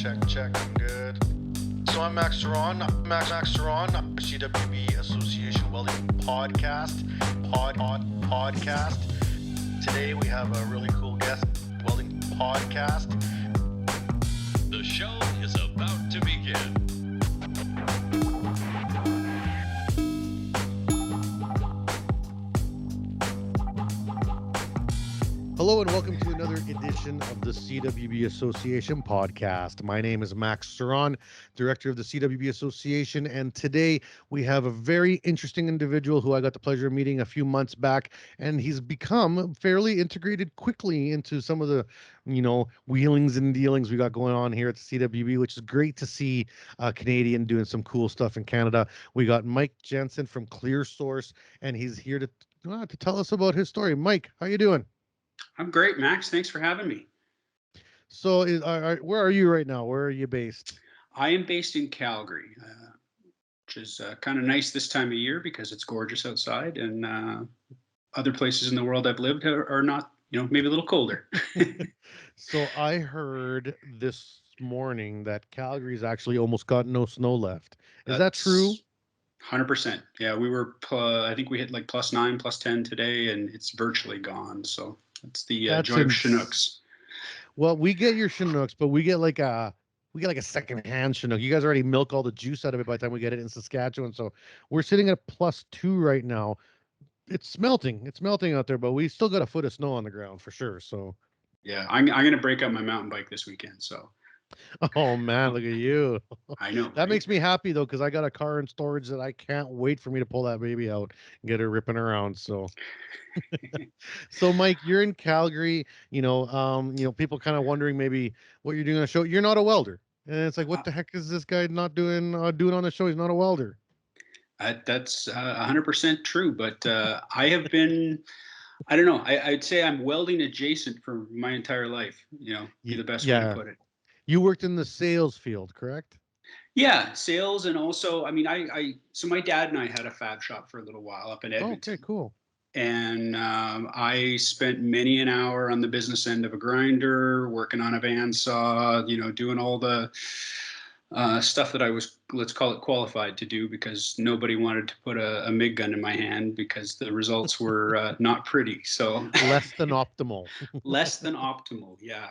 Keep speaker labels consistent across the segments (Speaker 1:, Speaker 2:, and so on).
Speaker 1: check, good. So I'm Max Ceron, Max Ceron, CWB Association Welding Podcast. Today we have a really cool guest, Welding Podcast.
Speaker 2: The show is about to begin.
Speaker 3: Hello and welcome to another edition of the CWB Association podcast. My name is Max Ceron, director of the CWB Association, and today we have a very interesting individual who I got the pleasure of meeting a few months back, and he's become fairly integrated quickly into some of the, wheelings and dealings we got going on here at the CWB, which is great to see a Canadian doing some cool stuff in Canada. We got Mike Janzen from ClearSource, and he's here to tell us about his story. Mike, how you doing?
Speaker 4: I'm great, Max. Thanks for having me.
Speaker 3: So where are you right now? Where are you based?
Speaker 4: I am based in Calgary, which is kind of nice this time of year because it's gorgeous outside, and other places in the world I've lived are not, maybe a little colder.
Speaker 3: So I heard this morning that Calgary's actually almost got no snow left. Is that true?
Speaker 4: 100%. Yeah, we were, I think we hit like +9, +10 today, and it's virtually gone. So that's the joy of Chinooks.
Speaker 3: Well, we get your Chinooks, but we get like a second-hand Chinook. You guys already milk all the juice out of it by the time we get it in Saskatchewan. So we're sitting at +2 right now. It's melting. It's melting out there, but we still got a foot of snow on the ground for sure. So
Speaker 4: yeah, I'm going to break out my mountain bike this weekend. So.
Speaker 3: Oh man, look at you.
Speaker 4: I know.
Speaker 3: That makes me happy though, because I got a car in storage that I can't wait for me to pull that baby out and get her ripping around. So so Mike, you're in Calgary, people kind of wondering maybe what you're doing on the show. You're not a welder. And it's like, what the heck is this guy not doing on the show? He's not a welder.
Speaker 4: That's 100% true, but I have been, I don't know, I'd say I'm welding adjacent for my entire life, be the best way to put it.
Speaker 3: You worked in the sales field, correct?
Speaker 4: Yeah, sales, and also, so my dad and I had a fab shop for a little while up in Edmonton.
Speaker 3: Okay, cool.
Speaker 4: And I spent many an hour on the business end of a grinder, working on a bandsaw, doing all the stuff that I was, let's call it, qualified to do, because nobody wanted to put a MIG gun in my hand because the results were not pretty. So
Speaker 3: less than optimal.
Speaker 4: Less than optimal, yeah.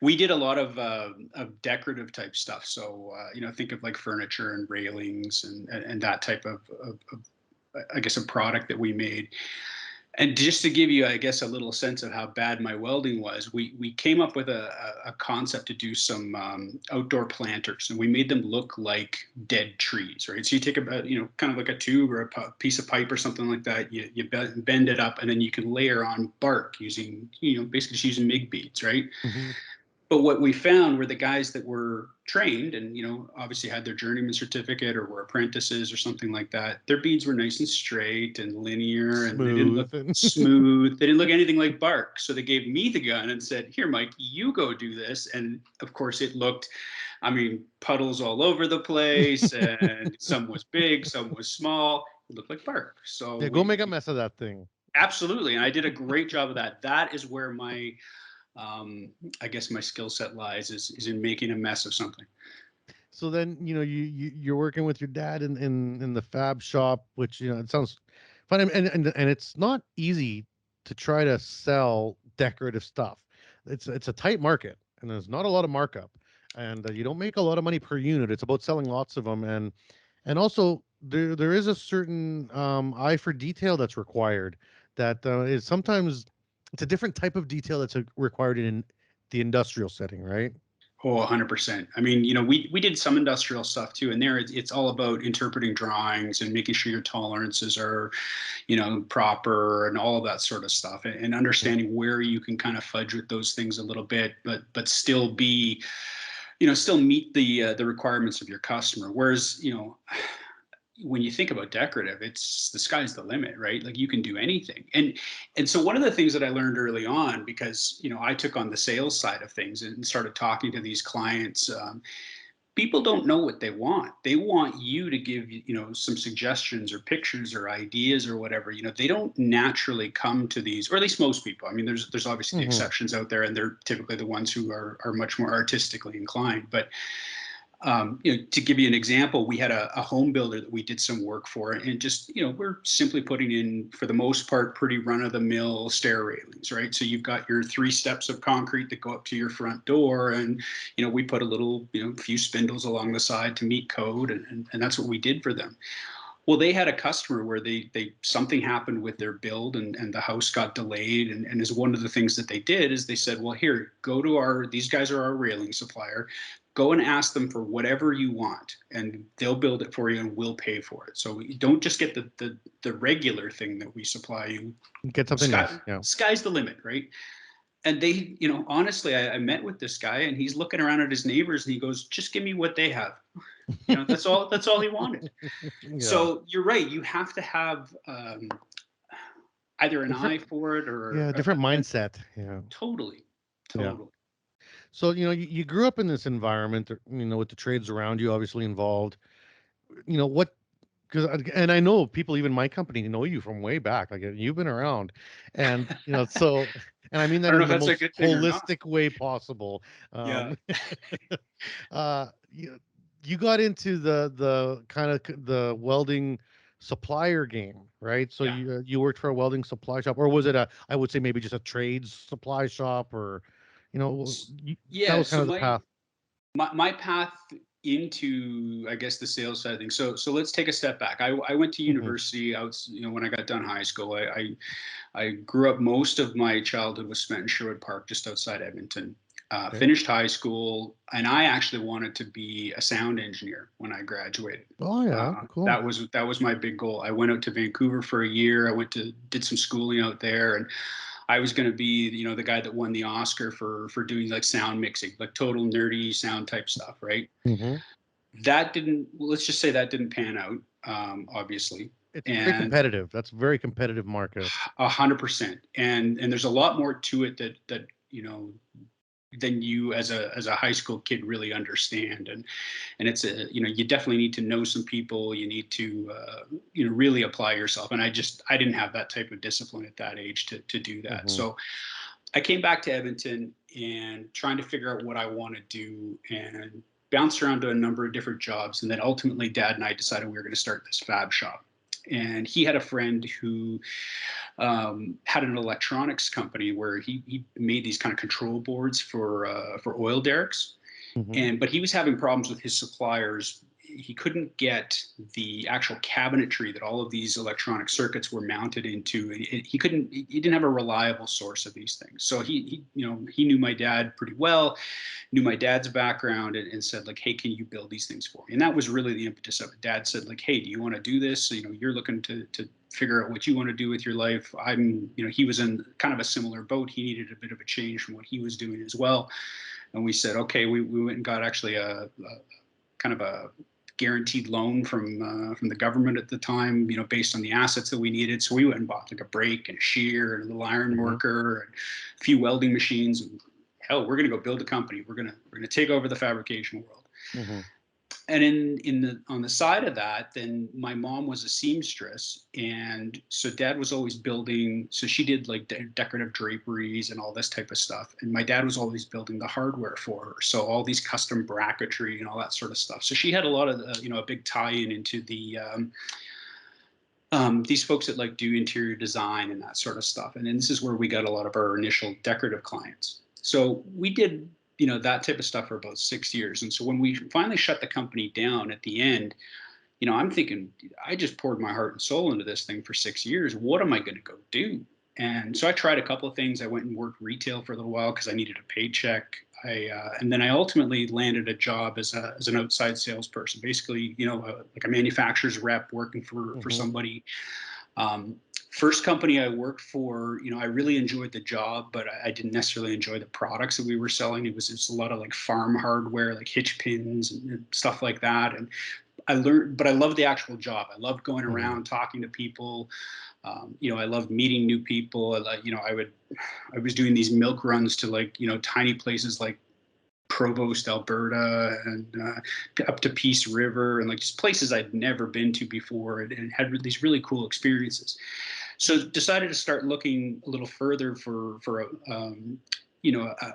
Speaker 4: We did a lot of decorative type stuff. So, think of like furniture and railings and that type of I guess, a product that we made. And just to give you, I guess, a little sense of how bad my welding was, we came up with a concept to do some outdoor planters, and we made them look like dead trees, right? So you take kind of like a tube or a piece of pipe or something like that, you bend it up, and then you can layer on bark using, basically just using MIG beads, right? Mm-hmm. But what we found were the guys that were trained and, obviously had their journeyman certificate or were apprentices or something like that. Their beads were nice and straight and linear, and they didn't look smooth. They didn't look anything like bark. So they gave me the gun and said, "Here, Mike, you go do this." And of course it looked, puddles all over the place, and some was big, some was small. It looked like bark. So
Speaker 3: go make a mess of that thing.
Speaker 4: Absolutely. And I did a great job of that. That is where my I guess my skill set lies is in making a mess of something.
Speaker 3: So then, you're working with your dad in the fab shop, which, it sounds fun. And it's not easy to try to sell decorative stuff. It's a tight market, and there's not a lot of markup, and you don't make a lot of money per unit. It's about selling lots of them. And also there is a certain eye for detail that's required that is sometimes it's a different type of detail that's required in the industrial setting, right?
Speaker 4: Oh, 100%. We did some industrial stuff too, and there it's all about interpreting drawings and making sure your tolerances are, proper and all of that sort of stuff, and understanding where you can kind of fudge with those things a little bit, but still be, still meet the requirements of your customer. Whereas, when you think about decorative, it's the sky's the limit, right? Like you can do anything. And so one of the things that I learned early on, because, I took on the sales side of things and started talking to these clients, people don't know what they want. They want you to give, some suggestions or pictures or ideas or whatever. They don't naturally come to these, or at least most people. I mean, there's obviously the exceptions out there, and they're typically the ones who are much more artistically inclined. But to give you an example, we had a home builder that we did some work for, and just, we're simply putting in, for the most part, pretty run-of-the-mill stair railings, right? So you've got your 3 steps of concrete that go up to your front door, and, we put a little, few spindles along the side to meet code, and that's what we did for them. Well, they had a customer where they something happened with their build, and the house got delayed. And as one of the things that they did is they said, well, here, go to these guys are our railing supplier. Go and ask them for whatever you want, and they'll build it for you, and we'll pay for it. So you don't just get the regular thing that we supply you.
Speaker 3: Get something nice. Yeah.
Speaker 4: Sky's the limit, right? And they, honestly, I met with this guy, and he's looking around at his neighbors, and he goes, just give me what they have. That's all he wanted. Yeah. So you're right. You have to have either an eye for it, or
Speaker 3: different mindset. Yeah.
Speaker 4: Totally.
Speaker 3: Yeah. So, you grew up in this environment, with the trades around you obviously involved. And I know people, even my company, know you from way back. Like, you've been around, and so, and I mean that in the most holistic way possible. You got into the kind of the welding supplier game, right? So you worked for a welding supply shop, or was it I would say maybe just a trades supply shop, or that was kind of the path.
Speaker 4: My path into, I guess, the sales side of things. So let's take a step back. I went to university. I was, when I got done high school, I grew up, most of my childhood was spent in Sherwood Park, just outside Edmonton. Finished high school, and I actually wanted to be a sound engineer when I graduated.
Speaker 3: Oh yeah, cool.
Speaker 4: That was my big goal. I went out to Vancouver for a year. I did some schooling out there, and I was going to be, the guy that won the Oscar for doing like sound mixing, like total nerdy sound type stuff, right? Let's just say that didn't pan out, obviously.
Speaker 3: It's very competitive. That's a very competitive market.
Speaker 4: 100%. And there's a lot more to it that than you as a high school kid really understand. And it's you definitely need to know some people. You need to, really apply yourself. And I didn't have that type of discipline at that age to do that. So I came back to Edmonton and trying to figure out what I want to do, and bounced around to a number of different jobs. And then ultimately Dad and I decided we were going to start this fab shop. And he had a friend who had an electronics company where he made these kind of control boards for oil derricks. But he was having problems with his suppliers. He couldn't get the actual cabinetry that all of these electronic circuits were mounted into. He didn't have a reliable source of these things. So he knew my dad pretty well, knew my dad's background, and said, like, hey, can you build these things for me? And that was really the impetus of it. Dad said, like, hey, do you want to do this? So, you're looking to figure out what you want to do with your life. He was in kind of a similar boat. He needed a bit of a change from what he was doing as well. And we said, okay, we went and got actually a kind of a guaranteed loan from the government at the time, based on the assets that we needed. So we went and bought like a brake and a shear and a little iron worker and a few welding machines. And hell, we're going to go build a company. We're going to take over the fabrication world. And on the side of that, then my mom was a seamstress, and so Dad was always building. So she did like decorative draperies and all this type of stuff, and my dad was always building the hardware for her. So all these custom bracketry and all that sort of stuff. So she had a lot of a big tie-in into the these folks that like do interior design and that sort of stuff. And then this is where we got a lot of our initial decorative clients. So we did that type of stuff for about 6 years. And so when we finally shut the company down at the end, I'm thinking, I just poured my heart and soul into this thing for 6 years. What am I going to go do? And so I tried a couple of things. I went and worked retail for a little while because I needed a paycheck. And then I ultimately landed a job as an outside salesperson, basically, like a manufacturer's rep working for somebody. First company I worked for, I really enjoyed the job, but I didn't necessarily enjoy the products that we were selling. It was just a lot of like farm hardware, like hitch pins and stuff like that. And I loved the actual job. I loved going around talking to people. I loved meeting new people. I was doing these milk runs to like, tiny places like Provost, Alberta, and up to Peace River, and like just places I'd never been to before, and had these really cool experiences. So decided to start looking a little further for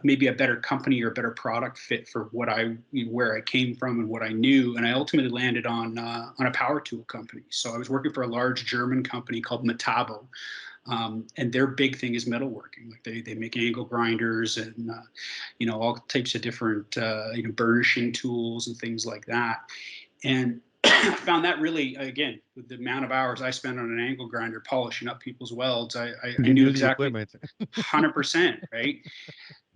Speaker 4: maybe a better company or a better product fit for where I came from and what I knew. And I ultimately landed on a power tool company. So I was working for a large German company called Metabo. And their big thing is metalworking. Like they make angle grinders and all types of different burnishing tools and things like that. And I found that really, again, with the amount of hours I spent on an angle grinder polishing up people's welds, I knew exactly 100%, right?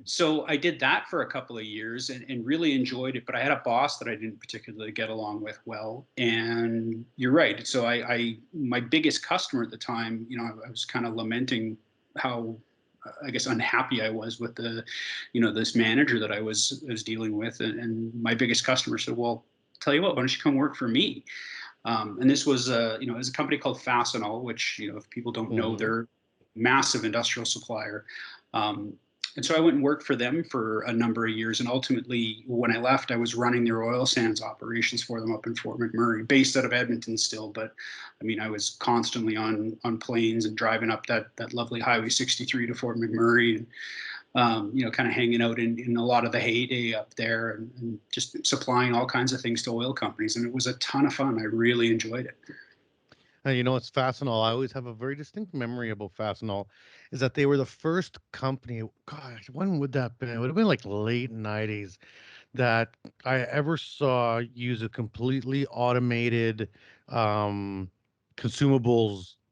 Speaker 4: So I did that for a couple of years and really enjoyed it, but I had a boss that I didn't particularly get along with well. And you're right. So my biggest customer at the time, I was kind of lamenting how, I guess, unhappy I was with this manager that I was dealing with. And my biggest customer said, well, tell you what, why don't you come work for me? And this was, it's a company called Fastenal, which, if people don't know, they're a massive industrial supplier. And so I went and worked for them for a number of years. And ultimately, when I left, I was running their oil sands operations for them up in Fort McMurray, based out of Edmonton still. But I mean, I was constantly on planes and driving up that lovely Highway 63 to Fort McMurray, and kind of hanging out in a lot of the heyday up there, and just supplying all kinds of things to oil companies. And it was a ton of fun. I really enjoyed it.
Speaker 3: It's Fastenal. I always have a very distinct memory about Fastenal, is that they were the first company. Gosh, when would that have been? It would have been like late 90s that I ever saw use a completely automated consumables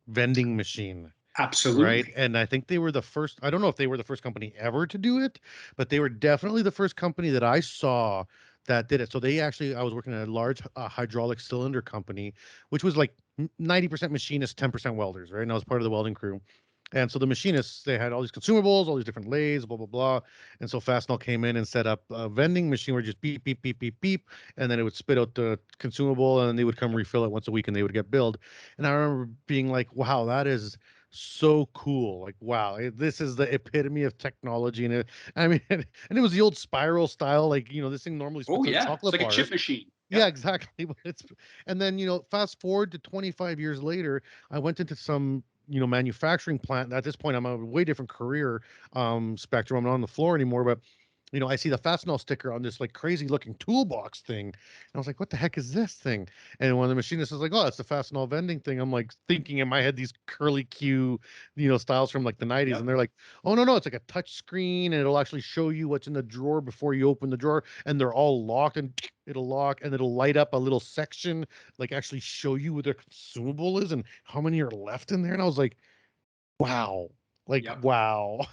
Speaker 3: vending machine.
Speaker 4: Absolutely.
Speaker 3: Right. And I think they were the first. I don't know if they were the first company ever to do it, but they were definitely the first company that I saw that did it. So I was working at a large hydraulic cylinder company, which was like 90% machinists, 10% welders, right? And I was part of the welding crew. And so the machinists, they had all these consumables, all these different lathes, blah, blah, blah. And so Fastenal came in and set up a vending machine where just beep, beep, beep, beep, beep. And then it would spit out the consumable, and then they would come refill it once a week and they would get billed. And I remember being like, wow, that is so cool. Like, wow, this is the epitome of technology. And and it was the old spiral style, like, this thing normally spits out
Speaker 4: It's
Speaker 3: chocolate
Speaker 4: like
Speaker 3: bars.
Speaker 4: a chip machine.
Speaker 3: Yeah, exactly. But and then, fast forward to 25 years later, I went into some, manufacturing plant. At this point, I'm a way different career spectrum. I'm not on the floor anymore, but I see the Fastenal sticker on this like crazy looking toolbox thing. And I was like, what the heck is this thing? And when the machinist was like, oh, it's the Fastenal vending thing, I'm like thinking in my head these curly Q, styles from like the 90s.
Speaker 4: Yep.
Speaker 3: And they're like, oh, no, it's like a touch screen, and it'll actually show you what's in the drawer before you open the drawer. And they're all locked, and it'll lock, and it'll light up a little section, like actually show you what their consumable is and how many are left in there. And I was like, wow,
Speaker 4: Yep.
Speaker 3: wow.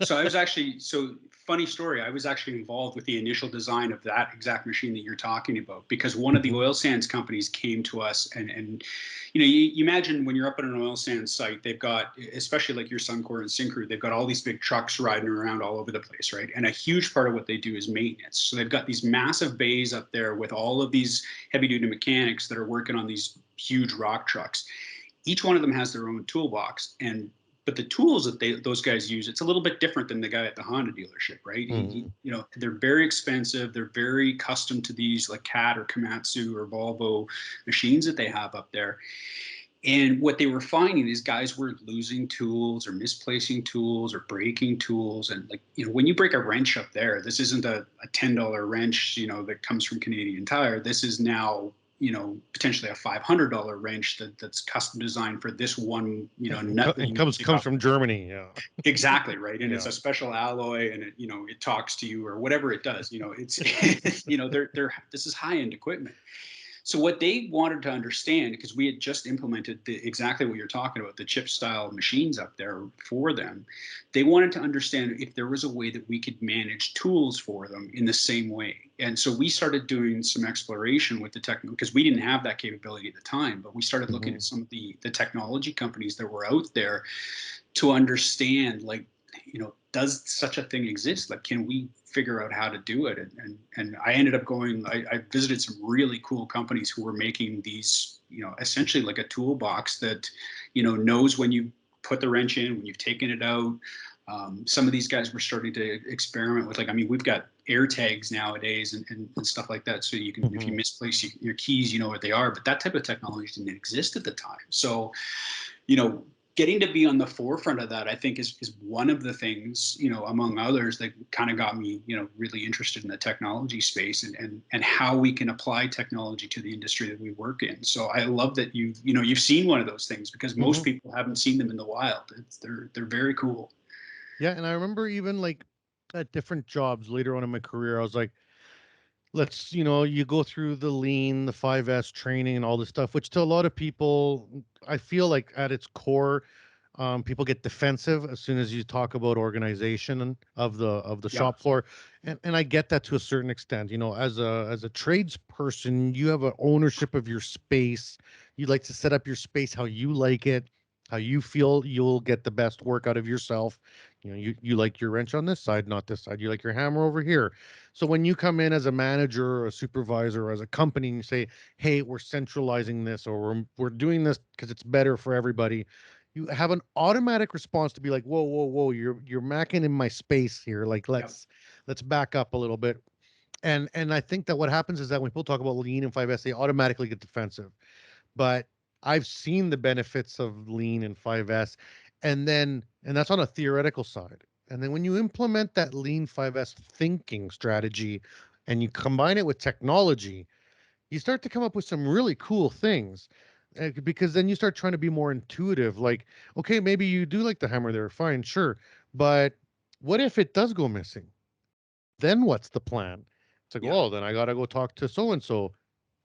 Speaker 4: So funny story. I was actually involved with the initial design of that exact machine that you're talking about, because one of the oil sands companies came to us and you imagine when you're up at an oil sands site, they've got, especially like your Suncor and Syncrude, they've got all these big trucks riding around all over the place, right? And a huge part of what they do is maintenance. So they've got these massive bays up there with all of these heavy duty mechanics that are working on these huge rock trucks. Each one of them has their own toolbox, but the tools that those guys use, it's a little bit different than the guy at the Honda dealership, right? They're very expensive. They're very custom to these like CAT or Komatsu or Volvo machines that they have up there. And what they were finding is guys were losing tools or misplacing tools or breaking tools. And when you break a wrench up there, this isn't a $10 wrench, that comes from Canadian Tire. This is now potentially a $500 wrench that's custom designed for this one, nut.
Speaker 3: And comes from Germany. Yeah.
Speaker 4: Exactly. Right. And it's a special alloy, and it talks to you or whatever it does, it's, this is high end equipment. So what they wanted to understand, because we had just implemented exactly what you're talking about, the chip style machines up there for them, they wanted to understand if there was a way that we could manage tools for them in the same way. And so we started doing some exploration with the technology, because we didn't have that capability at the time, but we started looking at some of the technology companies that were out there to understand, like, does such a thing exist? Like, can we figure out how to do it? And I ended up I visited some really cool companies who were making these, essentially like a toolbox that, knows when you put the wrench in, when you've taken it out, Some of these guys were starting to experiment with, like, I mean, we've got air tags nowadays and stuff like that. So you can, if you misplace your keys, you know what they are, but that type of technology didn't exist at the time. So, getting to be on the forefront of that, I think is one of the things, among others, that kind of got me, really interested in the technology space and how we can apply technology to the industry that we work in. So I love that you've seen one of those things, because most people haven't seen them in the wild. They're very cool.
Speaker 3: Yeah, and I remember even like at different jobs later on in my career, I was like, let's, you go through the lean, the 5S training and all this stuff, which to a lot of people, I feel like at its core, people get defensive as soon as you talk about organization of the
Speaker 4: Yeah.
Speaker 3: shop floor. And I get that to a certain extent. As a tradesperson, you have an ownership of your space. You like to set up your space how you like it, how you feel you'll get the best work out of yourself. You like your wrench on this side, not this side. You like your hammer over here. So when you come in as a manager or a supervisor or as a company and you say, hey, we're centralizing this, or we're doing this because it's better for everybody, you have an automatic response to be like, whoa, whoa, whoa, you're macking in my space here. Like, let's back up a little bit. And I think that what happens is that when people talk about lean and 5S, they automatically get defensive. But I've seen the benefits of lean and 5S, and that's on a theoretical side. And then when you implement that lean 5S thinking strategy and you combine it with technology, you start to come up with some really cool things, because then you start trying to be more intuitive. Like, okay, maybe you do like the hammer there, fine, sure, but what if it does go missing? Then what's the plan? It's like,
Speaker 4: Yeah.
Speaker 3: well, then I gotta go talk to so and so.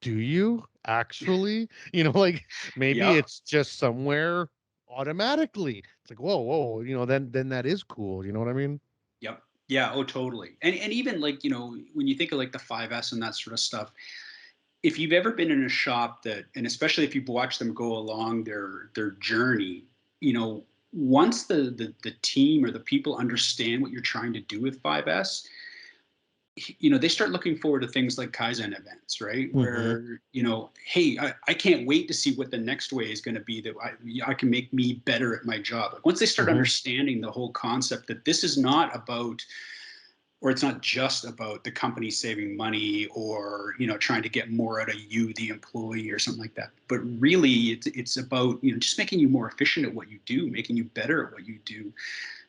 Speaker 3: Do you actually? Like maybe
Speaker 4: Yep.
Speaker 3: it's just somewhere automatically. It's like, whoa, then that is cool. You know what I mean?
Speaker 4: Yep. Yeah. Oh, totally. And even, like, when you think of like the 5S and that sort of stuff, if you've ever been in a shop and especially if you've watched them go along their journey, once the team or the people understand what you're trying to do with 5S, they start looking forward to things like Kaizen events, right? Where, hey, I can't wait to see what the next way is going to be that I can make me better at my job. Like, once they start understanding the whole concept that this is not about, or it's not just about the company saving money or, trying to get more out of you, the employee, or something like that. But really it's about, just making you more efficient at what you do, making you better at what you do.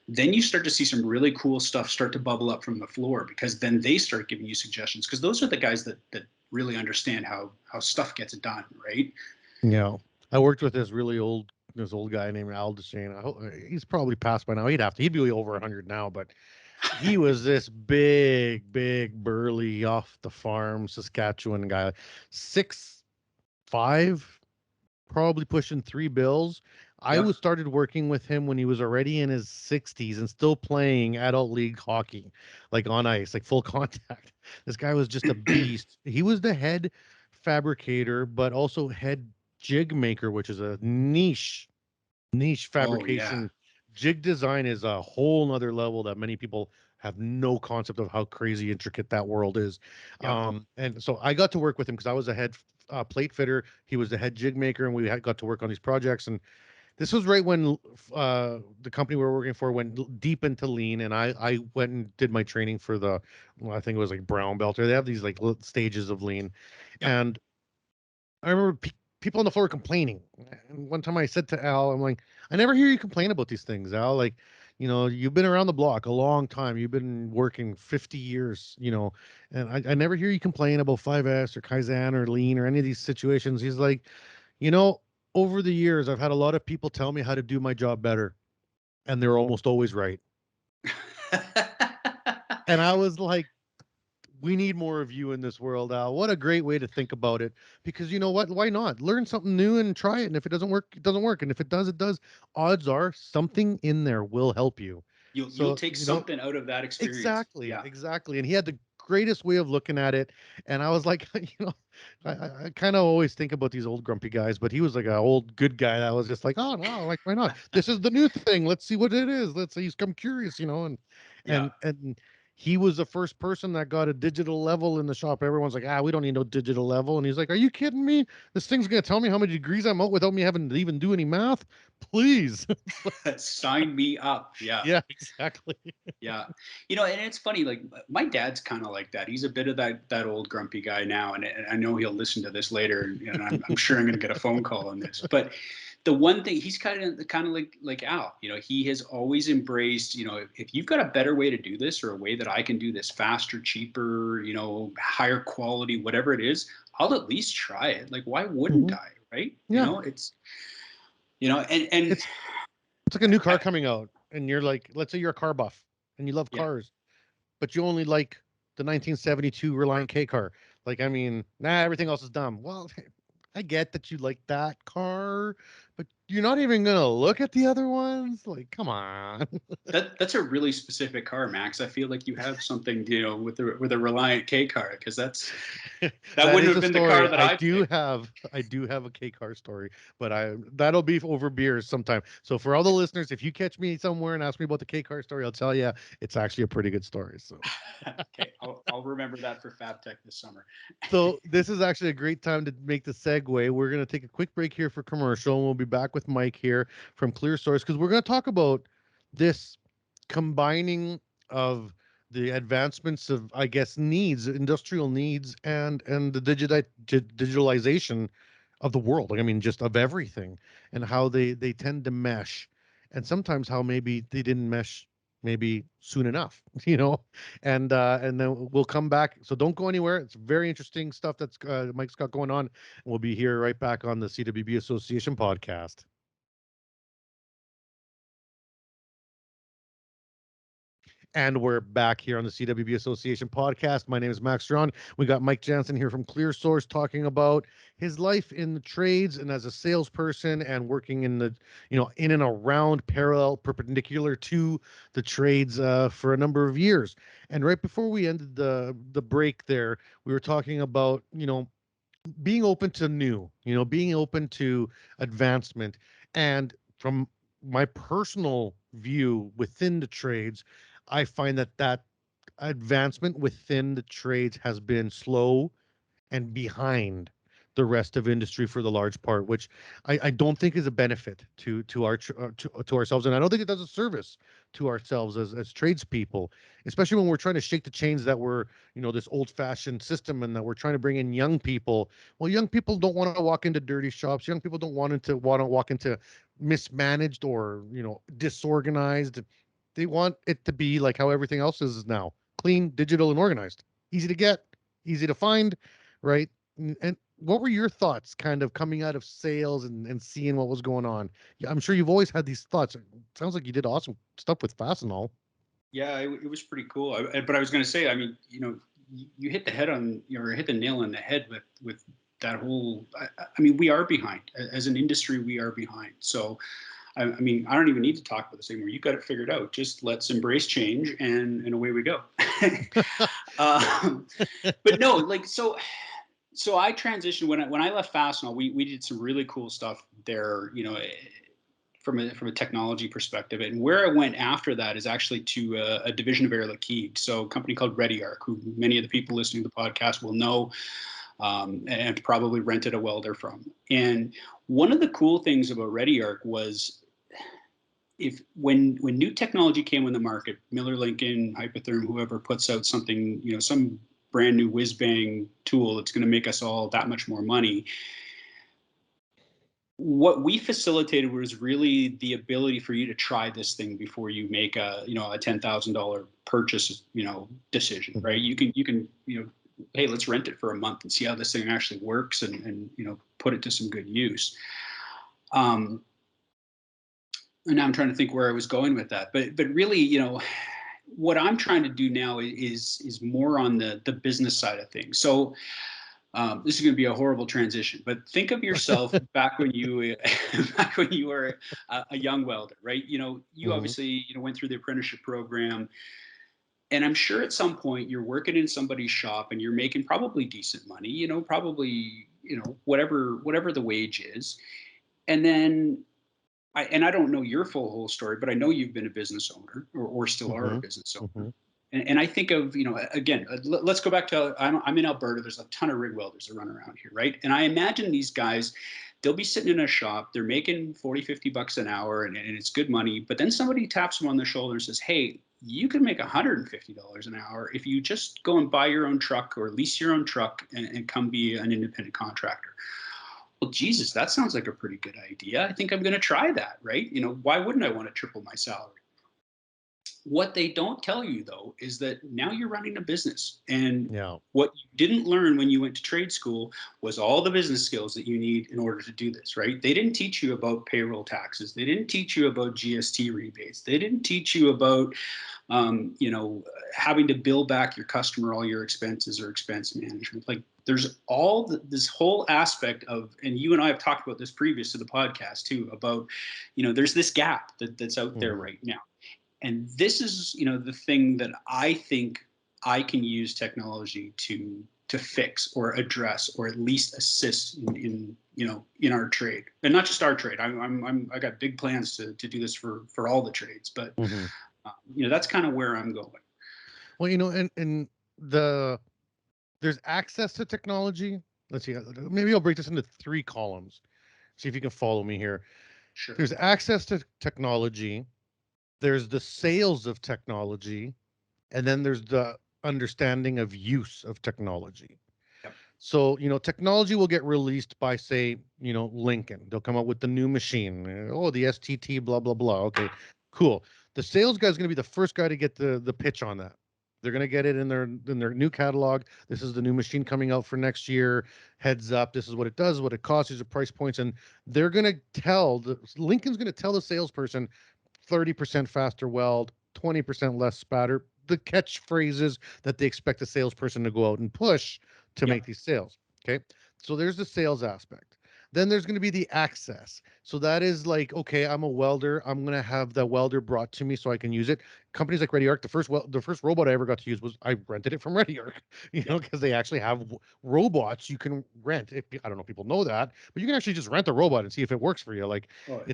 Speaker 4: Then you start to see some really cool stuff start to bubble up from the floor, because then they start giving you suggestions, because those are the guys that really understand how stuff gets done, right?
Speaker 3: I worked with this old guy named Al Deshane. He's probably passed by now. He'd be over 100 now, but he was this big burly off the farm Saskatchewan guy, 6'5", probably pushing 3 bills. I
Speaker 4: Yep.
Speaker 3: was started working with him when he was already in his 60s and still playing adult league hockey, like on ice, like full contact. This guy was just a beast. He was the head fabricator, but also head jig maker, which is a niche
Speaker 4: Oh yeah.
Speaker 3: fabrication. Jig design is a whole nother level that many people have no concept of how crazy intricate that world is.
Speaker 4: Yep.
Speaker 3: And so I got to work with him because I was a head plate fitter. He was the head jig maker, and got to work on these projects. And this was right when the company we were working for went deep into lean, and I went and did my training for I think it was like brown belt, or they have these like stages of lean.
Speaker 4: Yep.
Speaker 3: And I remember people on the floor complaining. And one time I said to Al, I'm like, I never hear you complain about these things, Al. Like, you've been around the block a long time. You've been working 50 years, and I never hear you complain about 5S or Kaizen or lean or any of these situations. He's like, you know, over the years, I've had a lot of people tell me how to do my job better, and they're almost always right. And I was like, we need more of you in this world, Al. What a great way to think about it. Because you know what? Why not? Learn something new and try it. And if it doesn't work, it doesn't work. And if it does, it does. Odds are something in there will help you.
Speaker 4: You'll
Speaker 3: So,
Speaker 4: take something out of that experience.
Speaker 3: exactly,
Speaker 4: Yeah.
Speaker 3: exactly. And he had the greatest way of looking at it. And I was like, I kind of always think about these old grumpy guys, but he was like an old good guy that was just like, oh no, like why not? This is the new thing. Let's see what it is. Let's see. I'm curious, and
Speaker 4: Yeah.
Speaker 3: and he was the first person that got a digital level in the shop. Everyone's like, we don't need no digital level. And he's like, are you kidding me? This thing's going to tell me how many degrees I'm out without me having to even do any math? Please.
Speaker 4: Sign me up. Yeah.
Speaker 3: Yeah, exactly.
Speaker 4: Yeah. And it's funny, like my dad's kind of like that. He's a bit of that old grumpy guy now. And I know he'll listen to this later, and I'm sure I'm going to get a phone call on this. But the one thing, he's kind of like Al, he has always embraced, if you've got a better way to do this, or a way that I can do this faster, cheaper, higher quality, whatever it is, I'll at least try it. Like, why wouldn't I? Right.
Speaker 3: Yeah.
Speaker 4: It's,
Speaker 3: it's like a new car coming out, and you're like, let's say you're a car buff and you love cars, but you only like the 1972 Reliant K car. Like, I mean, everything else is dumb. Well, I get that you like that car, but you're not even gonna look at the other ones. Like, come on.
Speaker 4: That's a really specific car, Max. I feel like you have something, with a Reliant K car, because that wouldn't have been the car that I
Speaker 3: do have. I do have a K car story, but that'll be over beers sometime. So for all the listeners, if you catch me somewhere and ask me about the K car story, I'll tell you it's actually a pretty good story. So
Speaker 4: okay, I'll remember that for FabTech this summer.
Speaker 3: So this is actually a great time to make the segue. We're going to take a quick break here for commercial, and we'll be back with Mike here from ClearSource, because we're going to talk about this combining of the advancements of, I guess, industrial needs, and the digitalization of the world. Like, I mean, just of everything, and how they tend to mesh, and sometimes how maybe they didn't mesh maybe soon enough, and then we'll come back. So don't go anywhere. It's very interesting stuff that's Mike's got going on, and we'll be here right back on the CWB Association podcast. And we're back here on the CWB Association podcast. My name is Max Ceron. We got Mike Janzen here from ClearSource talking about his life in the trades and as a salesperson, and working in the, in and around, parallel, perpendicular to the trades for a number of years. And right before we ended the break there, we were talking about, being open to new, being open to advancement. And from my personal view within the trades, I find that advancement within the trades has been slow and behind the rest of industry for the large part, which I don't think is a benefit to ourselves, and I don't think it does a service to ourselves as tradespeople, especially when we're trying to shake the chains that were, this old-fashioned system, and that we're trying to bring in young people. Well, young people don't want to walk into dirty shops. Young people don't want to walk into mismanaged or disorganized. They want it to be like how everything else is now: clean, digital, and organized, easy to get, easy to find, right? And what were your thoughts kind of coming out of sales and seeing what was going on? I'm sure you've always had these thoughts. It sounds like you did awesome stuff with Fastenal.
Speaker 4: Yeah, it was pretty cool. But I was going to say, I mean, you hit the head on, hit the nail on the head with that whole, I mean, we are behind as an industry. We are behind. So, I mean, I don't even need to talk about this anymore. You got it figured out. Just let's embrace change, and away we go. But no, like, so I transitioned when I left Fastenal. We did some really cool stuff there, from a technology perspective. And where I went after that is actually to a division of Air Liquide, so a company called ReadyArc, who many of the people listening to the podcast will know, and probably rented a welder from. And one of the cool things about ReadyArc was, when new technology came in the market, Miller Lincoln, Hypotherm, whoever puts out something, some brand new whiz bang tool that's going to make us all that much more money, what we facilitated was really the ability for you to try this thing before you make a $10,000 purchase, decision, right? You can, hey, let's rent it for a month and see how this thing actually works, and put it to some good use. And now I'm trying to think where I was going with that, but really, what I'm trying to do now is more on the business side of things. So this is going to be a horrible transition, but think of yourself back when you were a young welder, right? You obviously went through the apprenticeship program, and I'm sure at some point you're working in somebody's shop and you're making probably decent money, probably whatever the wage is, and then. I don't know your whole story, but I know you've been a business owner, or still are a business owner. And I think of, again, let's go back to, I'm in Alberta. There's a ton of rig welders that run around here, right? And I imagine these guys, they'll be sitting in a shop, they're making 40, 50 bucks an hour, and it's good money. But then somebody taps them on the shoulder and says, hey, you can make $150 an hour if you just go and buy your own truck or lease your own truck and come be an independent contractor. Well, Jesus, that sounds like a pretty good idea. I think I'm going to try that, right? Why wouldn't I want to triple my salary? What they don't tell you, though, is that now you're running a business. And what you didn't learn when you went to trade school was all the business skills that you need in order to do this, right? They didn't teach you about payroll taxes. They didn't teach you about GST rebates. They didn't teach you about, having to bill back your customer all your expenses or expense management. Like there's this whole aspect of, and you and I have talked about this previous to the podcast too, about, there's this gap that's out there right now. And this is, the thing that I think I can use technology to fix or address or at least assist in our trade, and not just our trade. I got big plans to do this for all the trades, but that's kind of where I'm going.
Speaker 3: Well, and there's access to technology. Let's see, maybe I'll break this into 3 columns. See if you can follow me here.
Speaker 4: Sure.
Speaker 3: There's access to technology. There's the sales of technology, and then there's the understanding of use of technology.
Speaker 4: Yep.
Speaker 3: So, technology will get released by, say, Lincoln. They'll come out with the new machine. Oh, the STT, blah, blah, blah. Okay, cool. The sales guy is going to be the first guy to get the pitch on that. They're going to get it in their new catalog. This is the new machine coming out for next year. Heads up. This is what it does, what it costs, these are price points. And they're going to Lincoln's going to tell the salesperson, 30% faster weld, 20% less spatter, the catchphrases that they expect a salesperson to go out and push to make these sales. Okay. So there's the sales aspect. Then there's going to be the access. So that is like, okay, I'm a welder. I'm going to have the welder brought to me so I can use it. Companies like ReadyArc, the first robot I ever got to use was I rented it from ReadyArc, because they actually have robots you can rent. I don't know if people know that, but you can actually just rent a robot and see if it works for you. Like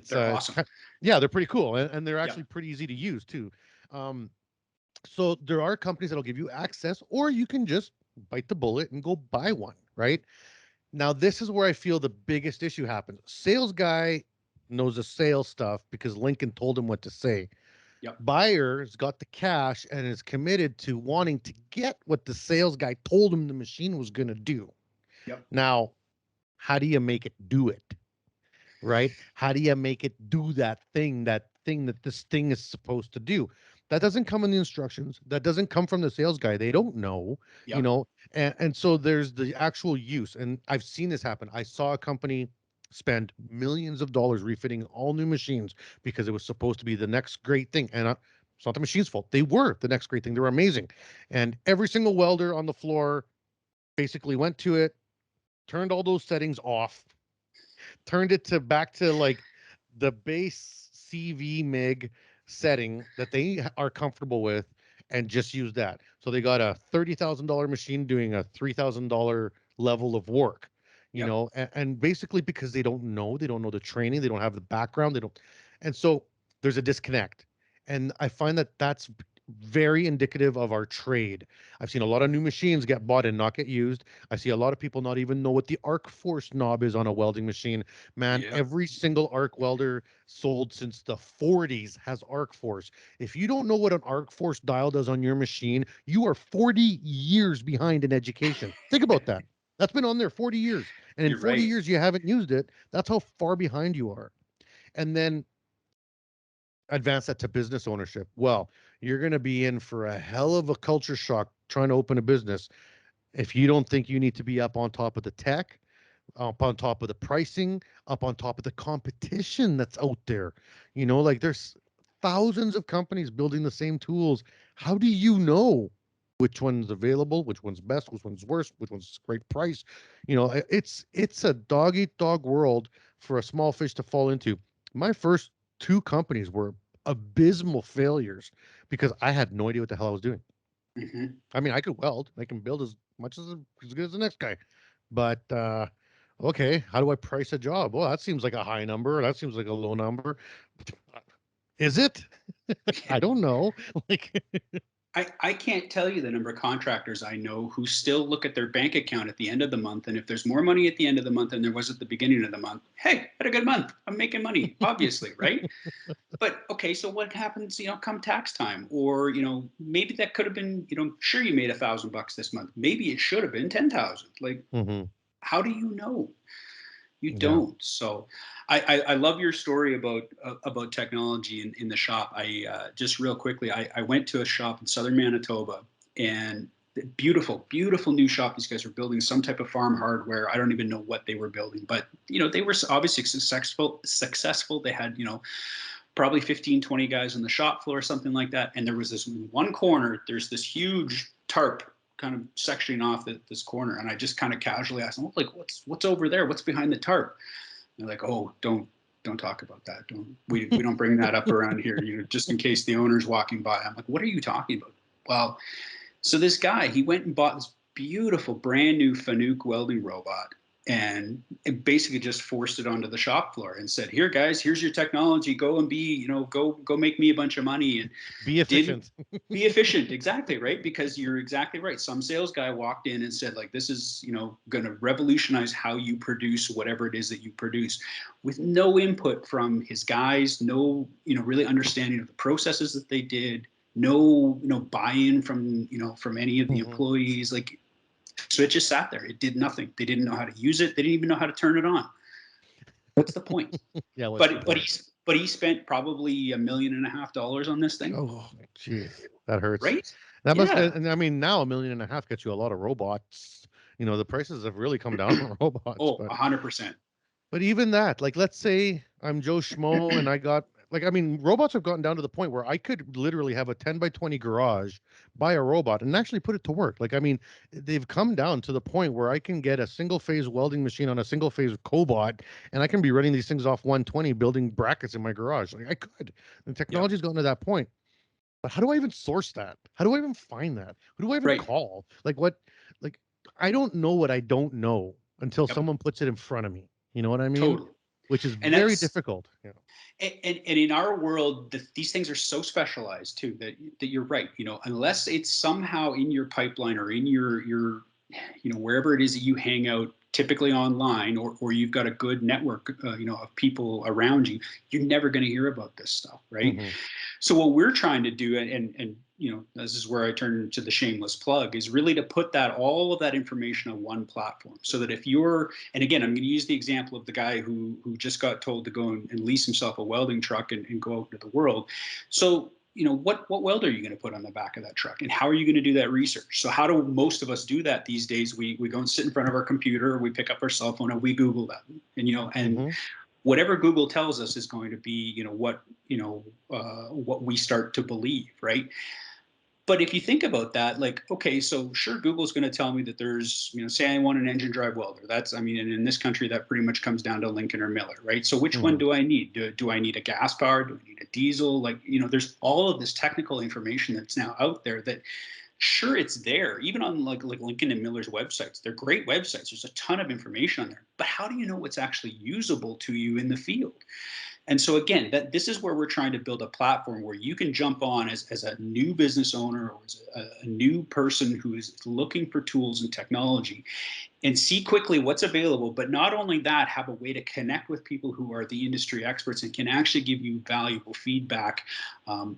Speaker 4: they're awesome.
Speaker 3: Yeah, they're pretty cool. And they're actually pretty easy to use too. So there are companies that'll give you access, or you can just bite the bullet and go buy one, right? Now, this is where I feel the biggest issue happens. Sales guy knows the sales stuff because Lincoln told him what to say.
Speaker 4: Yep.
Speaker 3: Buyer's got the cash and is committed to wanting to get what the sales guy told him the machine was going to do.
Speaker 4: Yep.
Speaker 3: Now, how do you make it do it? Right? How do you make it do that thing that this thing is supposed to do? That doesn't come in the instructions. That doesn't come from the sales guy. They don't know, and so there's the actual use. And I've seen this happen. I saw a company spend millions of dollars refitting all new machines because it was supposed to be the next great thing. And it's not the machine's fault. They were the next great thing. They were amazing. And every single welder on the floor basically went to it, turned all those settings off, turned it back to like the base CV MIG setting that they are comfortable with, and just use that. So they got a $30,000 machine doing a $3,000 level of work, and basically because they don't know the training, they don't have the background, and so there's a disconnect. And I find that that's very indicative of our trade. I've seen a lot of new machines get bought and not get used. I see a lot of people not even know what the arc force knob is on a welding machine. Man, every single arc welder sold since the 40s has arc force. If you don't know what an arc force dial does on your machine, you are 40 years behind in education. Think about that. That's been on there 40 years. And in 40 years, you haven't used it. That's how far behind you are. And then advance that to business ownership. Well, you're going to be in for a hell of a culture shock trying to open a business if you don't think you need to be up on top of the tech, up on top of the pricing, up on top of the competition that's out there. Like there's thousands of companies building the same tools. How do you know which one's available, which one's best, which one's worst, which one's great price? It's a dog eat dog world for a small fish to fall into. My first 2 companies were abysmal failures because I had no idea what the hell I was doing.
Speaker 4: Mm-hmm.
Speaker 3: I mean, I could weld, I can build as good as the next guy, but okay, how do I price a job? Well, that seems like a high number. That seems like a low number. Is it? I don't know. Like,
Speaker 4: I can't tell you the number of contractors I know who still look at their bank account at the end of the month. And if there's more money at the end of the month than there was at the beginning of the month, hey, had a good month. I'm making money, obviously, right? But okay, so what happens, come tax time? Or, maybe that could have been, sure, you made $1,000 this month. Maybe it should have been 10,000. Like,
Speaker 3: Mm-hmm.
Speaker 4: how do you know? You
Speaker 3: Yeah.
Speaker 4: don't. So I love your story about technology in the shop. I just real quickly, I went to a shop in southern Manitoba, and beautiful, beautiful new shop. These guys were building some type of farm hardware. I don't even know what they were building, but they were obviously successful. They had, probably 15, 20 guys on the shop floor or something like that. And there was this one corner, there's this huge tarp kind of sectioning off this corner. And I just kind of casually asked them, like, what's over there? What's behind the tarp? And they're like, oh, don't talk about that. We don't bring that up around here, just in case the owner's walking by. I'm like, what are you talking about? Well, so this guy, he went and bought this beautiful brand new Fanuc welding robot, and it basically just forced it onto the shop floor and said, here guys, here's your technology, go and be, go make me a bunch of money. And
Speaker 3: Be efficient.
Speaker 4: be efficient. Exactly. Right. Because you're exactly right. Some sales guy walked in and said, like, this is, going to revolutionize how you produce whatever it is that you produce, with no input from his guys, no, really understanding of the processes that they did, no, buy-in from, from any of the
Speaker 3: Mm-hmm.
Speaker 4: employees. Like, so it just sat there. It did nothing. They didn't know how to use it. They didn't even know how to turn it on. What's the point?
Speaker 3: Yeah.
Speaker 4: But he spent probably $1.5 million on this thing.
Speaker 3: Oh, jeez, that hurts.
Speaker 4: Right?
Speaker 3: That must,
Speaker 4: Yeah.
Speaker 3: and I mean, now $1.5 million gets you a lot of robots. The prices have really come down on robots.
Speaker 4: Oh,
Speaker 3: But
Speaker 4: 100%.
Speaker 3: even that, like, let's say I'm Joe Schmo and I got, like, I mean, robots have gotten down to the point where I could literally have a 10 by 20 garage, buy a robot, and actually put it to work. Like, I mean, they've come down to the point where I can get a single phase welding machine on a single phase cobot, and I can be running these things off 120, building brackets in my garage. Like, I could. The technology's gotten to that point. But how do I even source that? How do I even find that? Who do I even
Speaker 4: Right.
Speaker 3: call? Like, what? Like, I don't know what I don't know until
Speaker 4: Yep.
Speaker 3: someone puts it in front of me. You know what I mean?
Speaker 4: Totally.
Speaker 3: Which is
Speaker 4: And
Speaker 3: very
Speaker 4: that's
Speaker 3: difficult. Yeah.
Speaker 4: and in our world, these things are so specialized too that you're right. Unless it's somehow in your pipeline or in your wherever it is that you hang out, typically online, or you've got a good network, of people around you, you're never going to hear about this stuff, right?
Speaker 3: Mm-hmm.
Speaker 4: So what we're trying to do, and this is where I turn to the shameless plug, is really to put all of that information on one platform, so that if you're, and again, I'm going to use the example of the guy who just got told to go and lease himself a welding truck and go out into the world. So what weld are you going to put on the back of that truck, and how are you going to do that research? So how do most of us do that these days? We go and sit in front of our computer, we pick up our cell phone, and we Google that, and
Speaker 3: Mm-hmm.
Speaker 4: whatever Google tells us is going to be, what we start to believe, right? But if you think about that, like, okay, so sure, Google's going to tell me that there's, say I want an engine drive welder. That's, I mean, and in this country, that pretty much comes down to Lincoln or Miller, right? So which one do I need? Do I need a gas powered? Do I need a diesel? Like, there's all of this technical information that's now out there that, sure, it's there, even on like Lincoln and Miller's websites. They're great websites. There's a ton of information on there. But how do you know what's actually usable to you in the field? And so again, this is where we're trying to build a platform where you can jump on as a new business owner, or as a new person who is looking for tools and technology, and see quickly what's available. But not only that, have a way to connect with people who are the industry experts and can actually give you valuable feedback.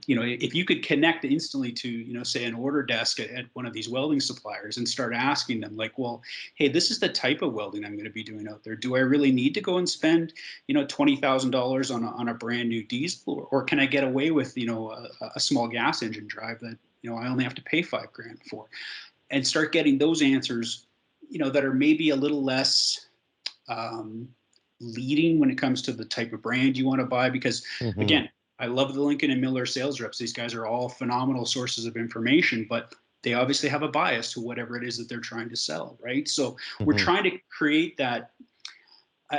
Speaker 4: If you could connect instantly to, say, an order desk at one of these welding suppliers and start asking them, like, well, hey, this is the type of welding I'm going to be doing out there. Do I really need to go and spend, $20,000 on a brand new diesel, or can I get away with, a small gas engine drive that, I only have to pay $5,000 for, and start getting those answers, that are maybe a little less leading when it comes to the type of brand you want to buy. Because
Speaker 3: Mm-hmm.
Speaker 4: again, I love the Lincoln and Miller sales reps. These guys are all phenomenal sources of information, but they obviously have a bias to whatever it is that they're trying to sell, right? So we're
Speaker 3: Mm-hmm.
Speaker 4: trying to create that,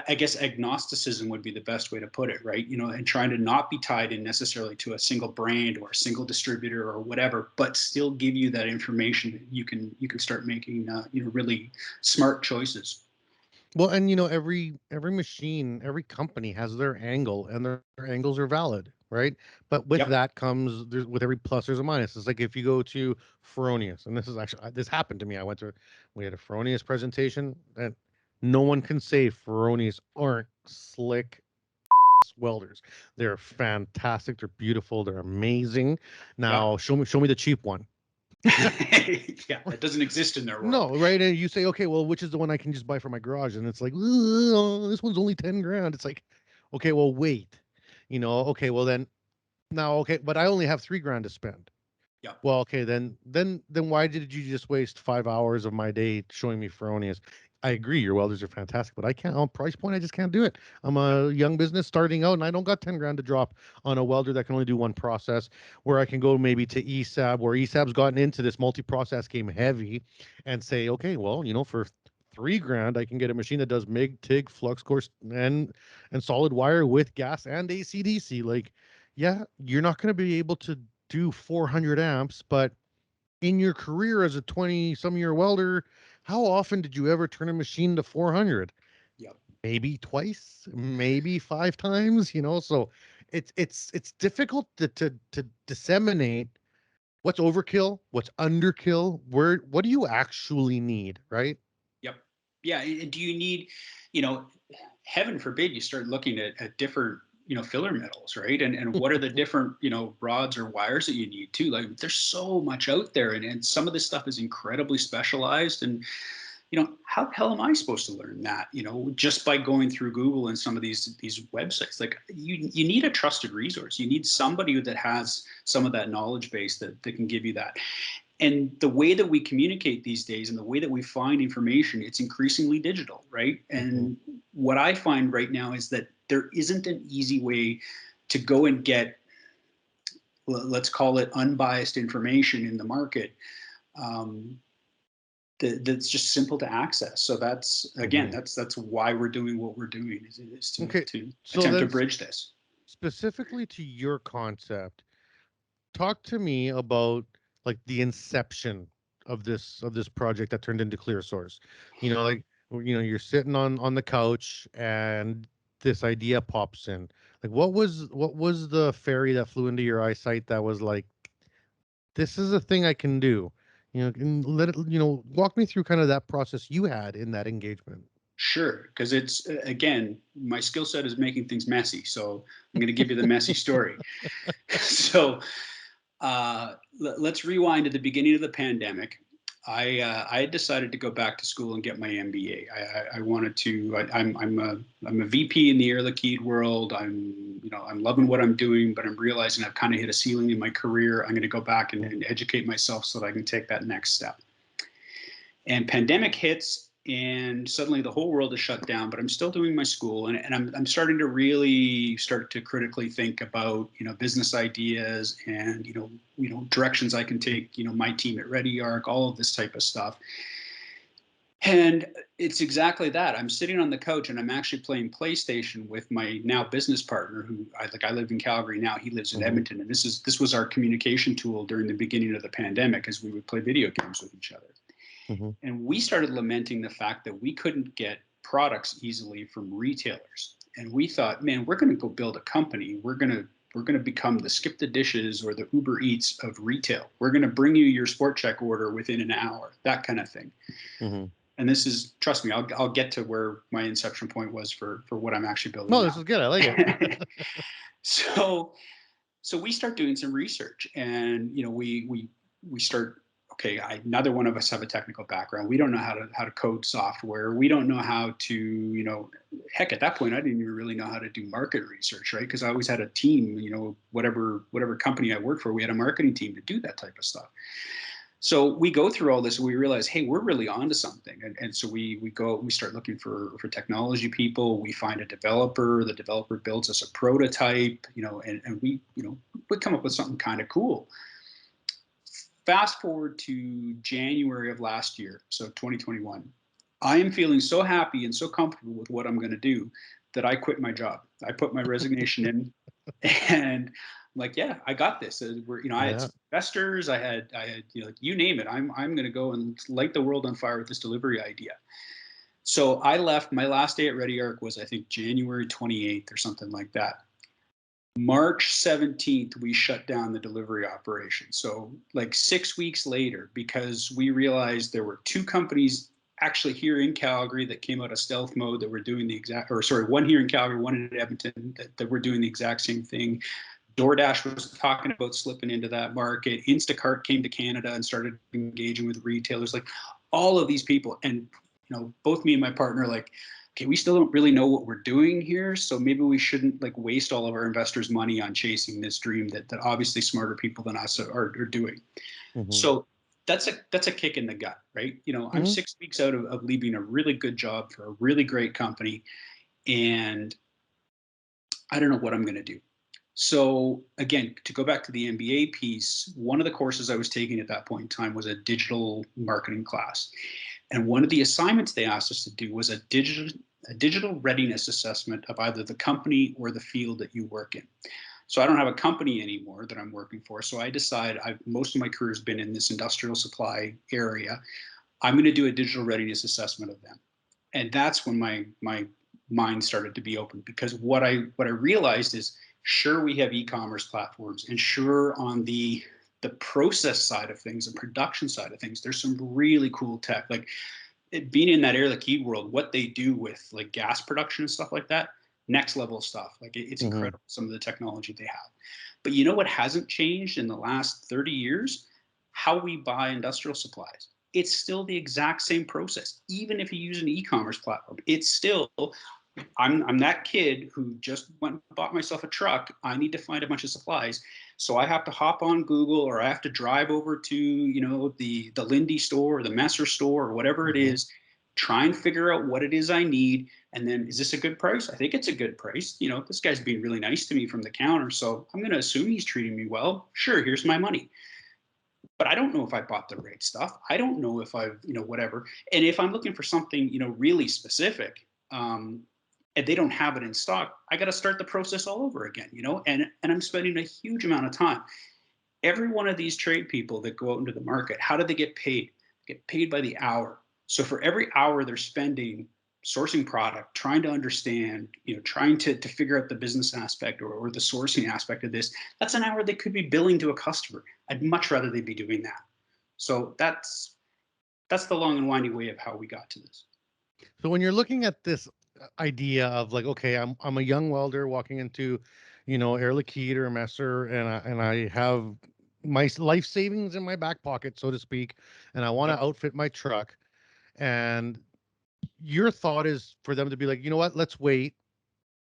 Speaker 4: I guess agnosticism would be the best way to put it, right? And trying to not be tied in necessarily to a single brand or a single distributor or whatever, but still give you that information that you can start making, really smart choices.
Speaker 3: Well, and every machine, every company has their angle, and their angles are valid, right? But with
Speaker 4: Yep.
Speaker 3: that comes, with every plus, there's a minus. It's like if you go to Feronius, and this is actually, this happened to me. We had a Feronius presentation, and no one can say Feronius aren't slick welders. They're fantastic. They're beautiful. They're amazing.
Speaker 4: Yeah.
Speaker 3: Now show me the cheap one.
Speaker 4: Yeah, that doesn't exist in their world.
Speaker 3: No, right? And you say, okay, well, which is the one I can just buy for my garage? And it's like, "Ugh, this one's only 10 grand. It's like, okay, well, wait, okay, well then now, okay, but I only have 3 grand to spend.
Speaker 4: Yeah.
Speaker 3: Well, okay, then why did you just waste 5 hours of my day showing me Feronius? I agree, your welders are fantastic, but I can't, on price point, I just can't do it. I'm a young business starting out, and I don't got 10 grand to drop on a welder that can only do one process. Where I can go maybe to ESAB, where ESAB's gotten into this multi-process game heavy, and say, okay, well, for 3 grand, I can get a machine that does MIG, TIG, flux core, and solid wire with gas and AC/DC. Like, yeah, you're not going to be able to do 400 amps, but in your career as a 20-some-year welder, how often did you ever turn a machine to 400?
Speaker 4: Yeah.
Speaker 3: Maybe twice, maybe 5 times, so it's difficult to disseminate what's overkill, what's underkill, what do you actually need, right?
Speaker 4: Yep. Yeah. And do you need, you know, heaven forbid you start looking at different, filler metals, right? And what are the different, rods or wires that you need too? Like there's so much out there, and some of this stuff is incredibly specialized. And, how the hell am I supposed to learn that? Just by going through Google and some of these websites. Like you need a trusted resource. You need somebody that has some of that knowledge base that can give you that. And the way that we communicate these days and the way that we find information, it's increasingly digital, right? And what I find right now is that there isn't an easy way to go and get, let's call it unbiased information in the market, that's just simple to access. So that's, again, that's why we're doing what we're doing, is to,
Speaker 3: Okay,
Speaker 4: to
Speaker 3: so
Speaker 4: attempt to
Speaker 3: then
Speaker 4: bridge this.
Speaker 3: specifically to your concept, talk to me about like the inception of this project that turned into ClearSource. Like, you're sitting on the couch and this idea pops in. Like, what was the fairy that flew into your eyesight that was like, this is a thing I can do? And let it, walk me through kind of that process you had in that engagement.
Speaker 4: Sure, because it's, again, my skill set is making things messy. So I'm going to give you the messy story. So let's rewind to the beginning of the pandemic. I had decided to go back to school and get my MBA. I wanted to. I'm a VP in the Air Liquide world. I'm loving what I'm doing, but I'm realizing I've kind of hit a ceiling in my career. I'm going to go back and educate myself so that I can take that next step. And pandemic hits, and suddenly the whole world is shut down, but I'm still doing my school, and I'm starting to really start to critically think about, business ideas and, directions I can take, my team at Ready Arc, all of this type of stuff. And it's exactly that. I'm sitting on the couch and I'm actually playing PlayStation with my now business partner, who I live in Calgary now. He lives in Edmonton, and this was our communication tool during the beginning of the pandemic, as we would play video games with each other. And we started lamenting the fact that we couldn't get products easily from retailers. And we thought, man, we're going to go build a company. We're going to become the Skip the Dishes or the Uber Eats of retail. We're going to bring you your Sport Check order within an hour, that kind of thing. And this is, trust me, I'll get to where my inception point was for what I'm actually building.
Speaker 3: No,
Speaker 4: now.
Speaker 3: this is good. I like it.
Speaker 4: So we start doing some research, and we start. Okay, neither one of us have a technical background. We don't know how to code software. We don't know how to, heck, at that point, I didn't even really know how to do market research, right? Because I always had a team, whatever company I worked for, we had a marketing team to do that type of stuff. So we go through all this and we realize, hey, we're really onto something. And so we start looking for technology people. We find a developer. The developer builds us a prototype, and we come up with something kind of cool. Fast forward to January of last year, so 2021. I am feeling so happy and so comfortable with what I'm going to do that I quit my job. I put my resignation in, and I'm like, yeah, I got this. I had investors, I had, you name it. I'm going to go and light the world on fire with this delivery idea. So I left. My last day at Ready Arc was, I think, January 28th or something like that. March 17th, we shut down the delivery operation. So like 6 weeks later, because we realized there were two companies actually here in Calgary that came out of stealth mode that were doing the exact, or sorry, one here in Calgary, one in Edmonton that were doing the exact same thing. DoorDash was talking about slipping into that market. Instacart came to Canada and started engaging with retailers, like all of these people. And, both me and my partner, like, okay, we still don't really know what we're doing here. So maybe we shouldn't like waste all of our investors' money on chasing this dream that obviously smarter people than us are doing. Mm-hmm. So that's a kick in the gut, right? Mm-hmm. I'm 6 weeks out of leaving a really good job for a really great company, and I don't know what I'm going to do. So again, to go back to the MBA piece, one of the courses I was taking at that point in time was a digital marketing class. And one of the assignments they asked us to do was a digital readiness assessment of either the company or the field that you work in. So I don't have a company anymore that I'm working for. So I decided most of my career has been in this industrial supply area. I'm going to do a digital readiness assessment of them. And that's when my mind started to be open, because what I realized is, sure, we have e-commerce platforms, and sure, on the process side of things and production side of things, there's some really cool tech. Like being in that Air Liquide world, what they do with like gas production and stuff like that, next level stuff. Like it's mm-hmm. incredible, some of the technology they have. But you know what hasn't changed in the last 30 years? How we buy industrial supplies. It's still the exact same process. Even if you use an e-commerce platform, it's still, I'm that kid who just went and bought myself a truck. I need to find a bunch of supplies. So I have to hop on Google, or I have to drive over to, the Lindy store or the Messer store or whatever it is, try and figure out what it is I need. And then, is this a good price? I think it's a good price. This guy's being really nice to me from the counter, so I'm going to assume he's treating me well. Sure, here's my money. But I don't know if I bought the right stuff. I don't know if I've, whatever. And if I'm looking for something, really specific, and they don't have it in stock, I got to start the process all over again, and I'm spending a huge amount of time. Every one of these trade people that go out into the market, how do they get paid? They get paid by the hour. So for every hour they're spending sourcing product, trying to understand, trying to figure out the business aspect or the sourcing aspect of this, that's an hour they could be billing to a customer. I'd much rather they be doing that. So that's the long and winding way of how we got to this.
Speaker 3: So when you're looking at this idea of like, okay, I'm a young welder walking into, Air Liquide or Messer, and I have my life savings in my back pocket, so to speak, and I want to outfit my truck, and your thought is for them to be like, you know what, let's wait.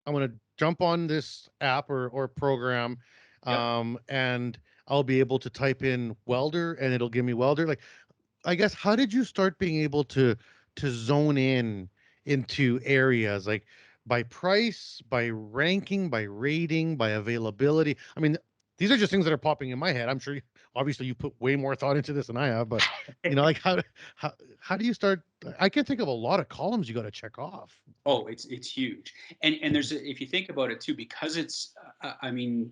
Speaker 3: I'm going to jump on this app or program, and I'll be able to type in welder and it'll give me welder. Like, I guess, how did you start being able to zone in into areas like by price, by ranking, by rating, by availability? I mean, these are just things that are popping in my head. I'm sure obviously you put way more thought into this than I have, but like how do you start? I can think of a lot of columns you got to check off.
Speaker 4: Oh, it's huge. And there's if you think about it too, because it's I mean,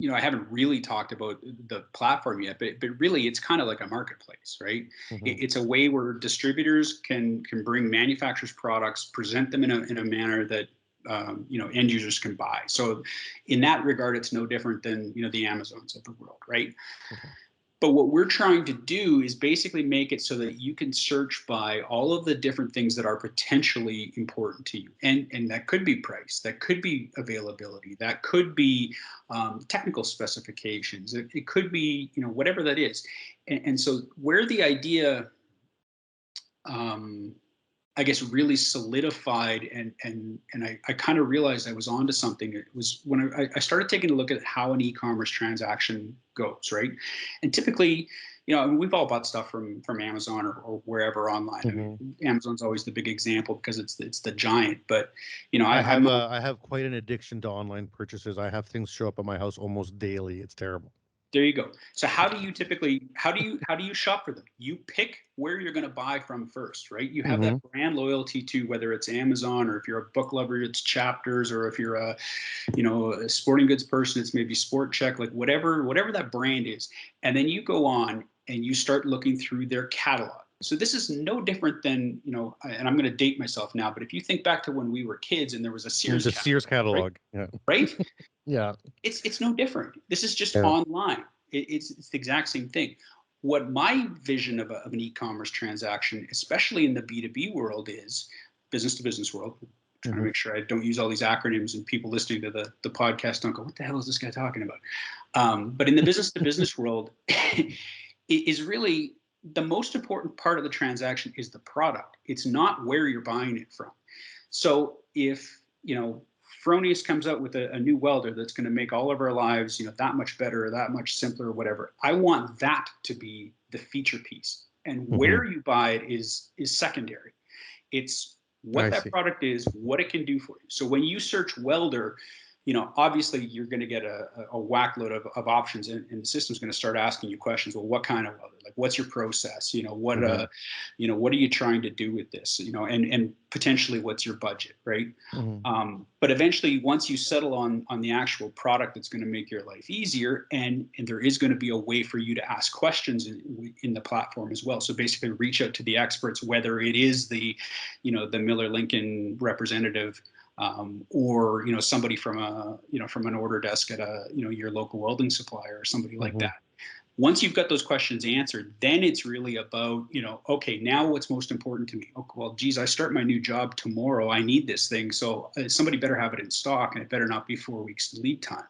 Speaker 4: I haven't really talked about the platform yet, but really it's kind of like a marketplace, right? Mm-hmm. It's a way where distributors can bring manufacturers' products, present them in a manner that end users can buy. So in that regard, it's no different than the Amazons of the world, right? Okay. But what we're trying to do is basically make it so that you can search by all of the different things that are potentially important to you. And that could be price, that could be availability, that could be technical specifications, it could be, whatever that is. And so where the idea, I guess, really solidified and I kind of realized I was onto something. It was when I started taking a look at how an e-commerce transaction goes, right? And typically, we've all bought stuff from Amazon or wherever online. Mm-hmm. I mean, Amazon's always the big example because it's the giant. But I
Speaker 3: have quite an addiction to online purchases. I have things show up at my house almost daily. It's terrible.
Speaker 4: There you go. So how do you shop for them? You pick where you're going to buy from first, right? You have that brand loyalty to whether it's Amazon, or if you're a book lover, it's Chapters, or if you're a sporting goods person, it's maybe Sport Check, like whatever that brand is. And then you go on and you start looking through their catalog. So this is no different than, and I'm going to date myself now, but if you think back to when we were kids and there was a Sears
Speaker 3: The
Speaker 4: catalog,
Speaker 3: Sears catalog.
Speaker 4: right?
Speaker 3: Yeah.
Speaker 4: It's no different. This is just
Speaker 3: Yeah.
Speaker 4: online. It's the exact same thing. What my vision of an e-commerce transaction, especially in the B2B world, is business to business world. I'm trying to make sure I don't use all these acronyms and people listening to the podcast don't go, what the hell is this guy talking about? But in the business to business world, it is really the most important part of the transaction is the product. It's not where you're buying it from. So if, Fronius comes out with a new welder that's going to make all of our lives, that much better, or that much simpler, or whatever. I want that to be the feature piece, and where you buy it is secondary. It's what that product is, what it can do for you. So when you search welder, obviously you're going to get a whack load of options, and the system's going to start asking you questions. Well, what kind of welder? Like, what's your process? What are you trying to do with this? And potentially what's your budget, right? But eventually, once you settle on the actual product that's going to make your life easier, and there is going to be a way for you to ask questions in the platform as well. So basically, reach out to the experts, whether it is the Miller Lincoln representative. Or somebody from an order desk at your local welding supplier or somebody like that. Once you've got those questions answered, then it's really about okay, now what's most important to me? Oh, well, geez, I start my new job tomorrow. I need this thing, so somebody better have it in stock, and it better not be 4 weeks lead time.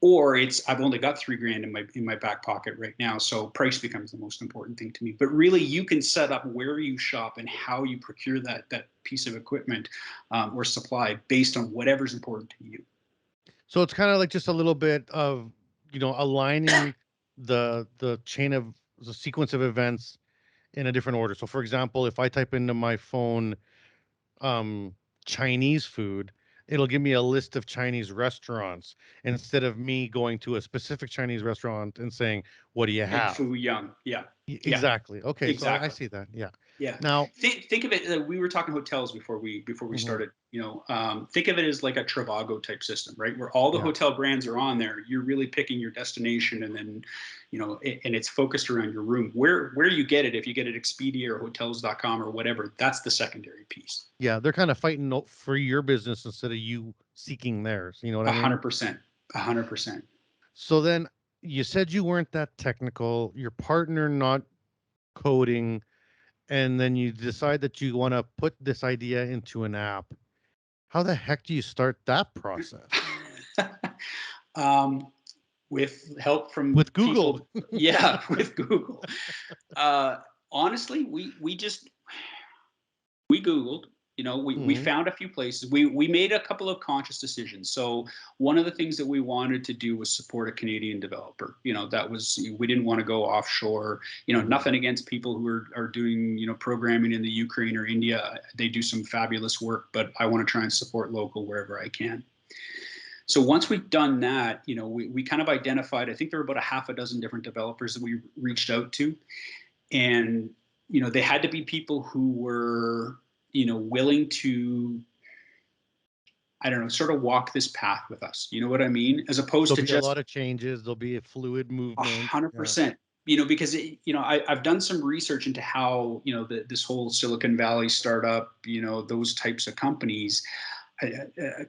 Speaker 4: Or it's I've only got $3,000 in my back pocket right now, so price becomes the most important thing to me. But really, you can set up where you shop and how you procure that piece of equipment or supply based on whatever's important to you.
Speaker 3: So it's kind of like just a little bit of aligning the chain of the sequence of events in a different order. So for example, if I type into my phone Chinese food, it'll give me a list of Chinese restaurants instead of me going to a specific Chinese restaurant and saying, what do you have?
Speaker 4: Fu Young. Yeah.
Speaker 3: Exactly. Okay.
Speaker 4: Exactly.
Speaker 3: So I see that. Yeah.
Speaker 4: Yeah.
Speaker 3: Now
Speaker 4: think of it. We were talking hotels before we started. Think of it as like a Trivago type system, right? Where all the hotel brands are on there. You're really picking your destination, and then and it's focused around your room. Where you get it, if you get it Expedia or Hotels.com or whatever, that's the secondary piece.
Speaker 3: Yeah, they're kind of fighting for your business instead of you seeking theirs. You know what I mean?
Speaker 4: 100%. 100%.
Speaker 3: So then you said you weren't that technical. Your partner not coding. And then you decide that you want to put this idea into an app. How the heck do you start that process?
Speaker 4: With help from
Speaker 3: Google.
Speaker 4: Yeah, with Google. Honestly, we Googled. We found a few places. We made a couple of conscious decisions. So one of the things that we wanted to do was support a Canadian developer. That was, we didn't want to go offshore. Nothing against people who are doing programming in the Ukraine or India. They do some fabulous work, but I want to try and support local wherever I can. So once we've done that, we kind of identified, I think there were about a half a dozen different developers that we reached out to, and they had to be people who were willing to, I don't know, sort of walk this path with us. You know what I mean? As opposed to just
Speaker 3: a lot of changes. There'll be a fluid movement.
Speaker 4: 100%. Because I've done some research into how this whole Silicon Valley startup, those types of companies. I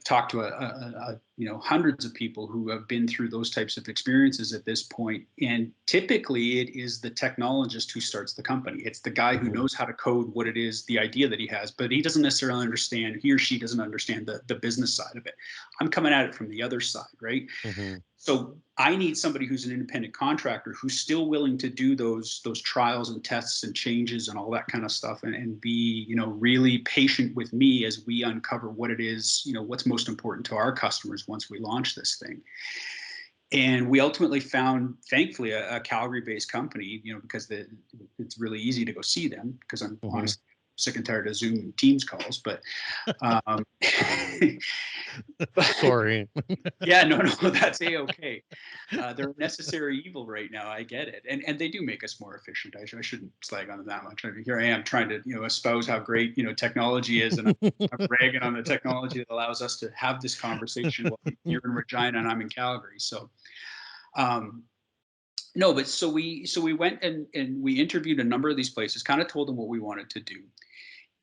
Speaker 4: talked to hundreds of people who have been through those types of experiences at this point, and typically it is the technologist who starts the company. It's the guy who knows how to code what it is, the idea that he has, but he doesn't necessarily understand, he or she doesn't understand the business side of it. I'm coming at it from the other side, right? So I need somebody who's an independent contractor who's still willing to do those trials and tests and changes and all that kind of stuff, and be really patient with me as we uncover what it is, what's most important to our customers once we launch this thing. And we ultimately found, thankfully, a Calgary-based company, because it's really easy to go see them, because I'm honestly sick and tired of Zoom and Teams calls, but
Speaker 3: sorry.
Speaker 4: Yeah, no, that's a-okay. They're a necessary evil right now. I get it. And they do make us more efficient. I shouldn't slag on them that much. I mean, here I am trying to, espouse how great, technology is. And I'm bragging on the technology that allows us to have this conversation while you're in Regina and I'm in Calgary. So, No, but so we went and we interviewed a number of these places, kind of told them what we wanted to do.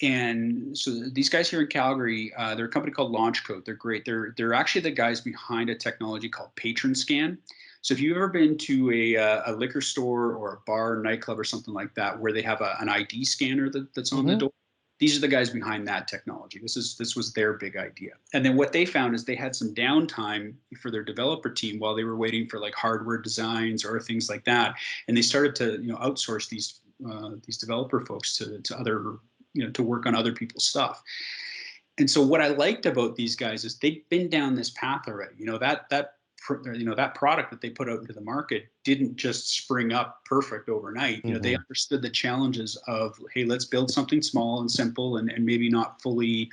Speaker 4: And so these guys here in Calgary, they're a company called Launch Code. They're great. They're actually the guys behind a technology called Patron Scan. So if you've ever been to a liquor store or a bar, nightclub, or something like that, where they have an ID scanner that's on the door, these are the guys behind that technology. This was their big idea. And then what they found is they had some downtime for their developer team while they were waiting for like hardware designs or things like that. And they started to outsource these developer folks to other to work on other people's stuff. And so what I liked about these guys is they've been down this path already. That product that they put out into the market didn't just spring up perfect overnight. They understood the challenges of, hey, let's build something small and simple and maybe not fully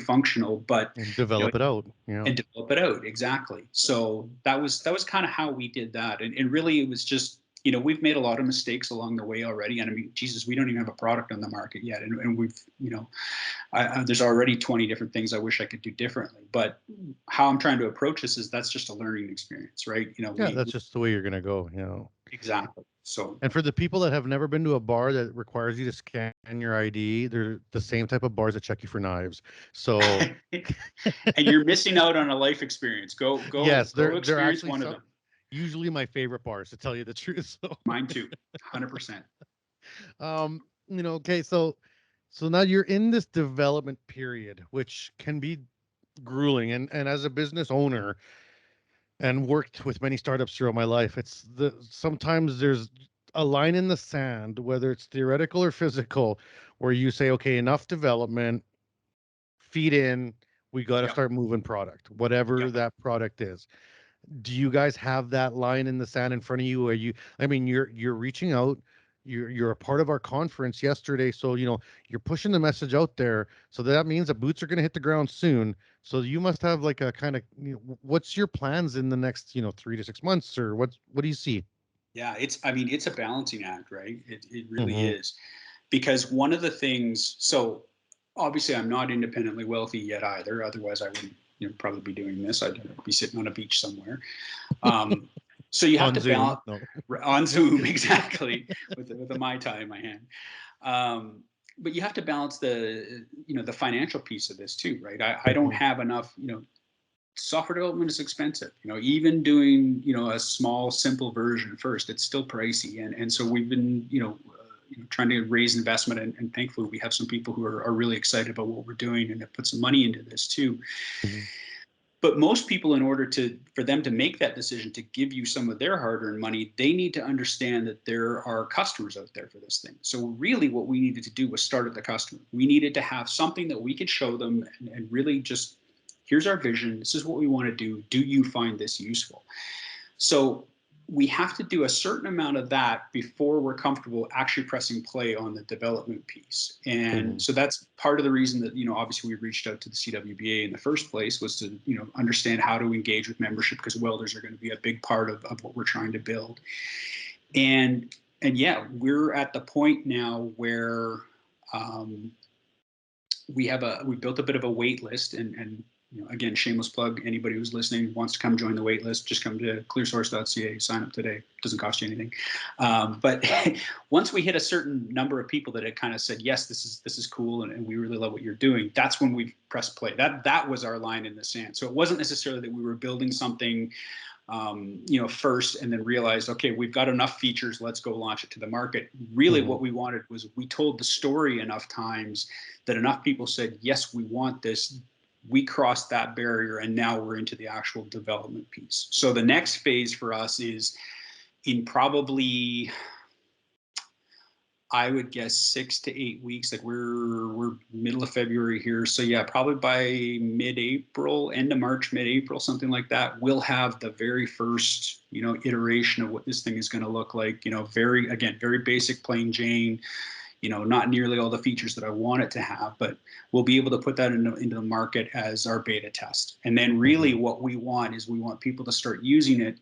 Speaker 4: functional, but
Speaker 3: and develop it out.
Speaker 4: And develop it out. Exactly. So that was kind of how we did that. And really it was just, we've made a lot of mistakes along the way already. And I mean, Jesus, we don't even have a product on the market yet. And we've, there's already 20 different things I wish I could do differently. But how I'm trying to approach this is that's just a learning experience, right?
Speaker 3: That's just the way you're going to go,
Speaker 4: Exactly. So,
Speaker 3: and for the people that have never been to a bar that requires you to scan your ID, they're the same type of bars that check you for knives. So,
Speaker 4: and you're missing out on a life experience. Go.
Speaker 3: Yes,
Speaker 4: go
Speaker 3: they're
Speaker 4: experience
Speaker 3: actually
Speaker 4: one of them.
Speaker 3: Usually my favorite bars, to tell you the truth. So
Speaker 4: mine too, 100%.
Speaker 3: Okay, so now you're in this development period, which can be grueling, and as a business owner and worked with many startups throughout my life, sometimes there's a line in the sand, whether it's theoretical or physical, where you say, okay, enough development, feed in, we got to start moving product, whatever that product is. Do you guys have that line in the sand in front of you? You're reaching out, you're a part of our conference yesterday, so you're pushing the message out there, so that means that boots are going to hit the ground soon. So you must have like a kind of, what's your plans in the next 3 to 6 months, or what do you see?
Speaker 4: Yeah, it's a balancing act, right? It really is, because one of the things, so obviously I'm not independently wealthy yet either, otherwise I wouldn't probably be doing this. I'd be sitting on a beach somewhere. So you have to balance on Zoom, exactly, with a Mai Tai in my hand. But you have to balance the financial piece of this too, right? I don't have enough. Software development is expensive. Even doing a small simple version first, it's still pricey, and so we've been trying to raise investment, and thankfully we have some people who are really excited about what we're doing and have put some money into this too. But most people, in order for them to make that decision to give you some of their hard-earned money, they need to understand that there are customers out there for this thing. So really what we needed to do was start at the customer. We needed to have something that we could show them and really just, here's our vision. This is what we want to do. Do you find this useful? So we have to do a certain amount of that before we're comfortable actually pressing play on the development piece. And so that's part of the reason that, obviously we reached out to the CWBA in the first place, was to, understand how to engage with membership, because welders are going to be a big part of what we're trying to build. And yeah, we're at the point now where we built a bit of a wait list, and again, shameless plug, anybody who's listening wants to come join the wait list, just come to clearsource.ca, sign up today. Doesn't cost you anything. But once we hit a certain number of people that had kind of said, yes, this is cool, and we really love what you're doing, that's when we pressed play. That was our line in the sand. So it wasn't necessarily that we were building something first and then realized, okay, we've got enough features, let's go launch it to the market. Really what we wanted was, we told the story enough times that enough people said, yes, we want this. We crossed that barrier, and now we're into the actual development piece. So the next phase for us is in probably, I would guess, 6 to 8 weeks. Like we're middle of February here. So yeah, probably by mid-April, end of March, mid-April, something like that, we'll have the very first, iteration of what this thing is going to look like. Very basic, plain Jane, not nearly all the features that I want it to have, but we'll be able to put that into the market as our beta test. And then really what we want is, we want people to start using it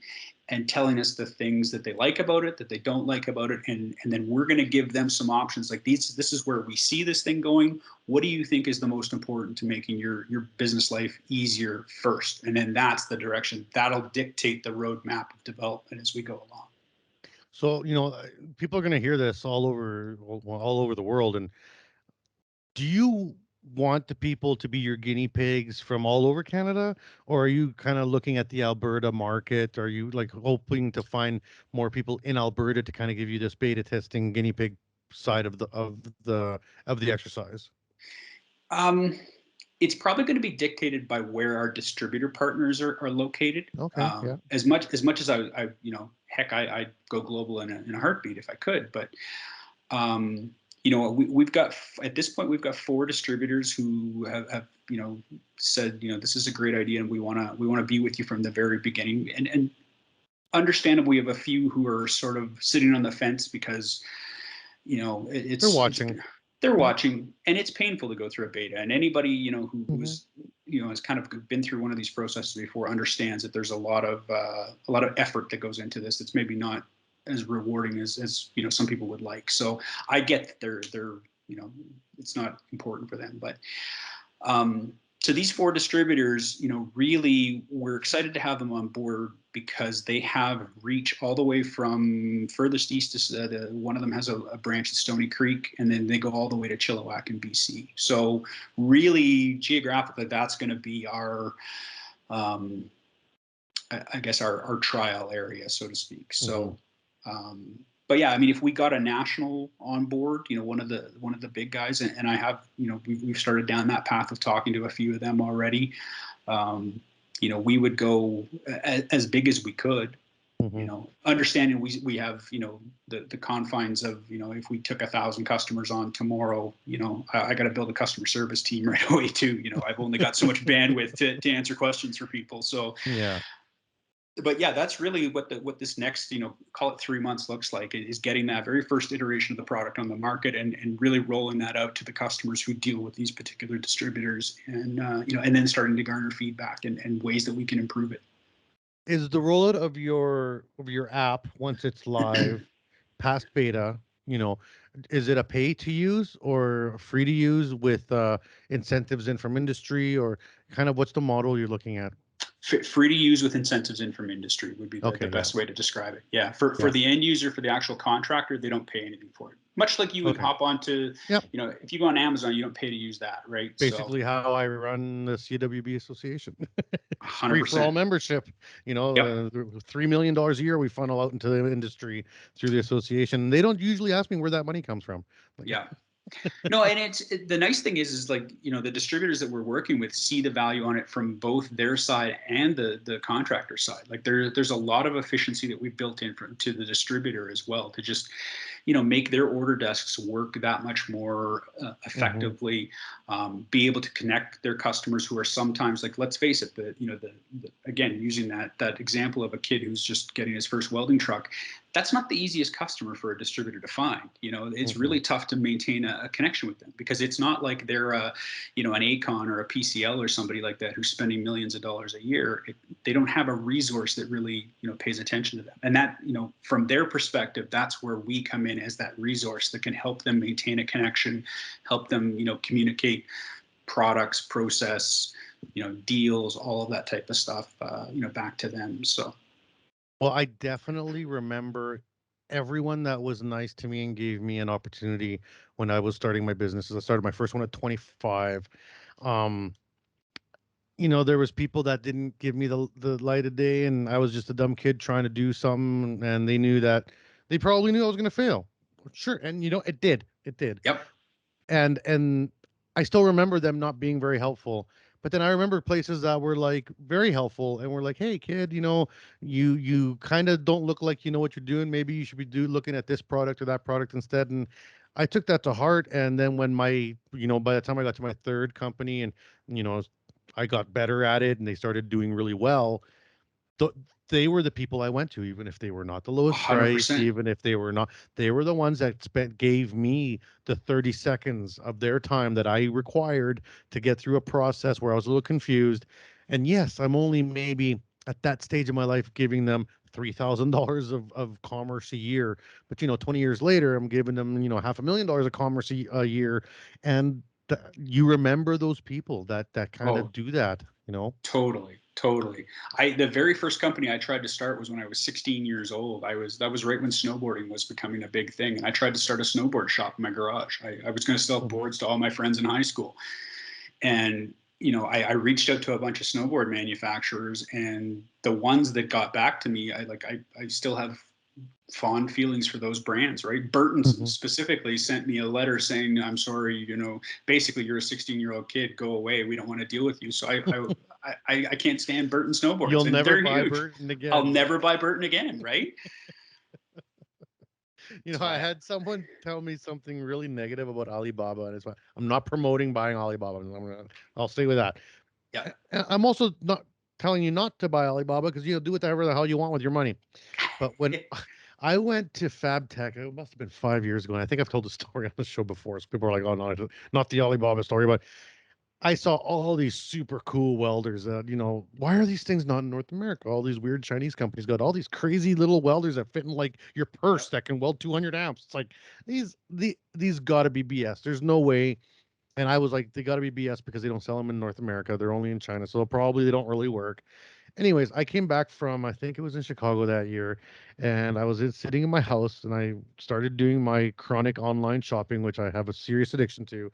Speaker 4: and telling us the things that they like about it, that they don't like about it. And then we're going to give them some options like these. This is where we see this thing going. What do you think is the most important to making your business life easier first? And then that's the direction that'll dictate the roadmap of development as we go along.
Speaker 3: So, people are going to hear this all over the world. And do you want the people to be your guinea pigs from all over Canada, or are you kind of looking at the Alberta market? Are you like hoping to find more people in Alberta to kind of give you this beta testing guinea pig side of the exercise?
Speaker 4: Um, it's probably going to be dictated by where our distributor partners are located.
Speaker 3: Okay, yeah.
Speaker 4: As much as heck, I'd go global in a heartbeat if I could. But we've got at this point we've got 4 distributors who have said this is a great idea and we want to be with you from the very beginning. And understandably, we have a few who are sort of sitting on the fence because
Speaker 3: They're watching.
Speaker 4: They're watching, and it's painful to go through a beta. And anybody
Speaker 3: Mhm.
Speaker 4: who's has kind of been through one of these processes before understands that there's a lot of effort that goes into this. That's maybe not as rewarding as some people would like. So I get that they're it's not important for them, but so these 4 distributors, really we're excited to have them on board because they have reach all the way from furthest east to one of them has a branch at Stony Creek, and then they go all the way to Chilliwack in BC. So really geographically, that's going to be our, I guess our trial area, so to speak. So, but yeah, I mean, if we got a national on board, one of the big guys, and I have, we've started down that path of talking to a few of them already. We would go as big as we could. Understanding we have the confines of if we took 1,000 customers on tomorrow, I got to build a customer service team right away too. I've only got so much bandwidth to answer questions for people. So
Speaker 3: Yeah.
Speaker 4: But yeah, that's really what this next, call it 3 months looks like, is getting that very first iteration of the product on the market and really rolling that out to the customers who deal with these particular distributors, and and then starting to garner feedback and ways that we can improve it.
Speaker 3: Is the rollout of your app once it's live, past beta, is it a pay to use or free to use with incentives in from industry, or kind of what's the model you're looking at?
Speaker 4: Free to use with incentives in from industry would be the
Speaker 3: Okay, yeah.
Speaker 4: best way to describe it. Yeah, for
Speaker 3: Yeah.
Speaker 4: the end user, for the actual contractor, they don't pay anything for it. Much like you would
Speaker 3: Okay.
Speaker 4: hop onto,
Speaker 3: Yep.
Speaker 4: if you go on Amazon, you don't pay to use that, right?
Speaker 3: Basically how I run the CWB Association. It's free for all
Speaker 4: 100%.
Speaker 3: membership.
Speaker 4: Yep.
Speaker 3: $3 million a year we funnel out into the industry through the association. They don't usually ask me where that money comes from.
Speaker 4: Yeah. No, and the nice thing is like, the distributors that we're working with see the value on it from both their side and the contractor side. Like there's a lot of efficiency that we've built in to the distributor as well, to just, make their order desks work that much more effectively, be able to connect their customers who are sometimes, like, let's face it, again, using that example of a kid who's just getting his first welding truck, that's not the easiest customer for a distributor to find. It's really tough to maintain a connection with them, because it's not like they're an Acon or a PCL or somebody like that who's spending millions of dollars a year. They don't have a resource that really pays attention to them, and that from their perspective, that's where we come in as that resource that can help them maintain a connection, help them communicate products, process, deals, all of that type of stuff back to them. So.
Speaker 3: Well, I definitely remember everyone that was nice to me and gave me an opportunity when I was starting my businesses. I started my first one at 25. Um, there was people that didn't give me the light of day, and I was just a dumb kid trying to do something, and they probably knew I was going to fail. Sure, and it did. It did.
Speaker 4: Yep.
Speaker 3: And I still remember them not being very helpful. But then I remember places that were like very helpful and were like, "Hey, kid, you kind of don't look like you know what you're doing. Maybe you should be looking at this product or that product instead." And I took that to heart. And then when by the time I got to my third company, and you know, I got better at it, and they started doing really well, th- they were the people I went to, even if they were not the lowest price,
Speaker 4: 100%.
Speaker 3: even if they were not, they were the ones that gave me the 30 seconds of their time that I required to get through a process where I was a little confused. And yes, I'm only maybe at that stage of my life giving them $3,000 of commerce a year. But, 20 years later, I'm giving them, $500,000 of commerce a year. And you remember those people that kind
Speaker 4: Oh,
Speaker 3: of do that.
Speaker 4: totally. Totally. The very first company I tried to start was when I was 16 years old. That was right when snowboarding was becoming a big thing. And I tried to start a snowboard shop in my garage. I was going to sell boards to all my friends in high school. And, I reached out to a bunch of snowboard manufacturers, and the ones that got back to me, I still have fond feelings for those brands, right? Burton's specifically sent me a letter saying, I'm sorry, basically you're a 16-year-old kid, go away. We don't want to deal with you. So I can't stand Burton snowboards.
Speaker 3: You'll
Speaker 4: and
Speaker 3: never
Speaker 4: they're
Speaker 3: buy
Speaker 4: huge.
Speaker 3: Burton again.
Speaker 4: I'll never buy Burton again, right?
Speaker 3: I had someone tell me something really negative about Alibaba, and I'm not promoting buying Alibaba. I'll stay with that.
Speaker 4: Yeah.
Speaker 3: I'm also not telling you not to buy Alibaba, because do whatever the hell you want with your money. But when I went to FabTech, it must have been 5 years ago, and I think I've told the story on the show before, so people are like, oh, no, not the Alibaba story, but I saw all these super cool welders that, why are these things not in North America? All these weird Chinese companies got all these crazy little welders that fit in like your purse that can weld 200 amps. It's like, these got to be BS. There's no way. And I was like, they got to be BS, because they don't sell them in North America. They're only in China. So probably they don't really work. Anyways, I came back from, I think it was in Chicago that year, and I was sitting in my house, and I started doing my chronic online shopping, which I have a serious addiction to.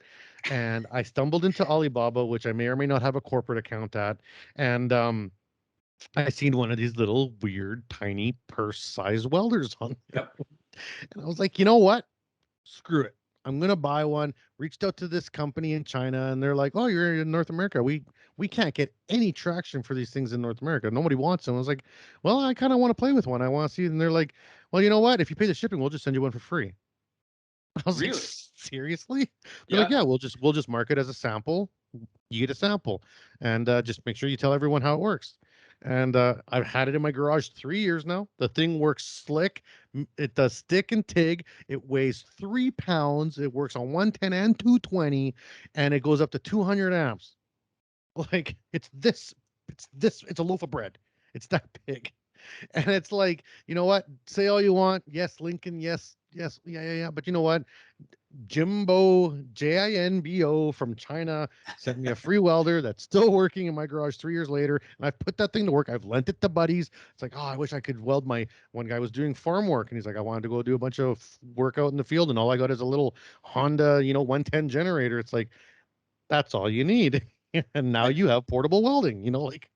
Speaker 3: And I stumbled into Alibaba, which I may or may not have a corporate account at. And I seen one of these little weird, tiny purse-sized welders on there.
Speaker 4: Yep.
Speaker 3: And I was like, you know what? Screw it. I'm gonna buy one. Reached out to this company in China, and they're like, "Oh, you're in North America. We can't get any traction for these things in North America. Nobody wants them." I was like, "Well, I kind of want to play with one. I want to see it." And they're like, "Well, you know what? If you pay the shipping, we'll just send you one for free." I was like,
Speaker 4: Really?
Speaker 3: "Seriously?" They're like, "Yeah, we'll just mark it as a sample. You get a sample, and just make sure you tell everyone how it works." And I've had it in my garage 3 years now. The thing works slick. It does stick and TIG. It weighs 3 pounds. It works on 110 and 220, and it goes up to 200 amps. Like, it's a loaf of bread. It's that big. And it's like, you know what? Say all you want. Yes, Lincoln. Yes. Yeah. But you know what? Jimbo, Jinbo from China sent me a free welder that's still working in my garage 3 years later. And I've put that thing to work. I've lent it to buddies. It's like, oh, I wish I could weld one guy was doing farm work, and he's like, I wanted to go do a bunch of work out in the field, and all I got is a little Honda, 110 generator. It's like, that's all you need. And now you have portable welding, like.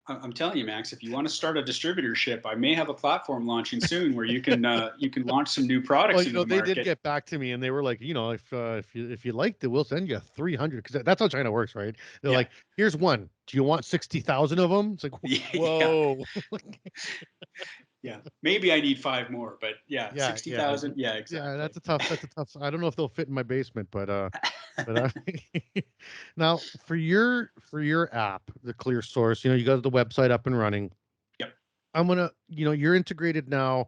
Speaker 4: I'm telling you, Max, if you want to start a distributorship, I may have a platform launching soon where you can launch some new products into the
Speaker 3: they
Speaker 4: market.
Speaker 3: did get back to me, and they were like, if you liked it, we'll send you 300, because that's how China works, right? They're like, here's one. Do you want 60,000 of them? It's like, whoa.
Speaker 4: Yeah, maybe I need 5 more, but 60,000. Yeah, exactly.
Speaker 3: Yeah, that's a tough. I don't know if they'll fit in my basement, but now for your app, the ClearSource, you got the website up and running.
Speaker 4: Yep.
Speaker 3: I'm gonna, you're integrated now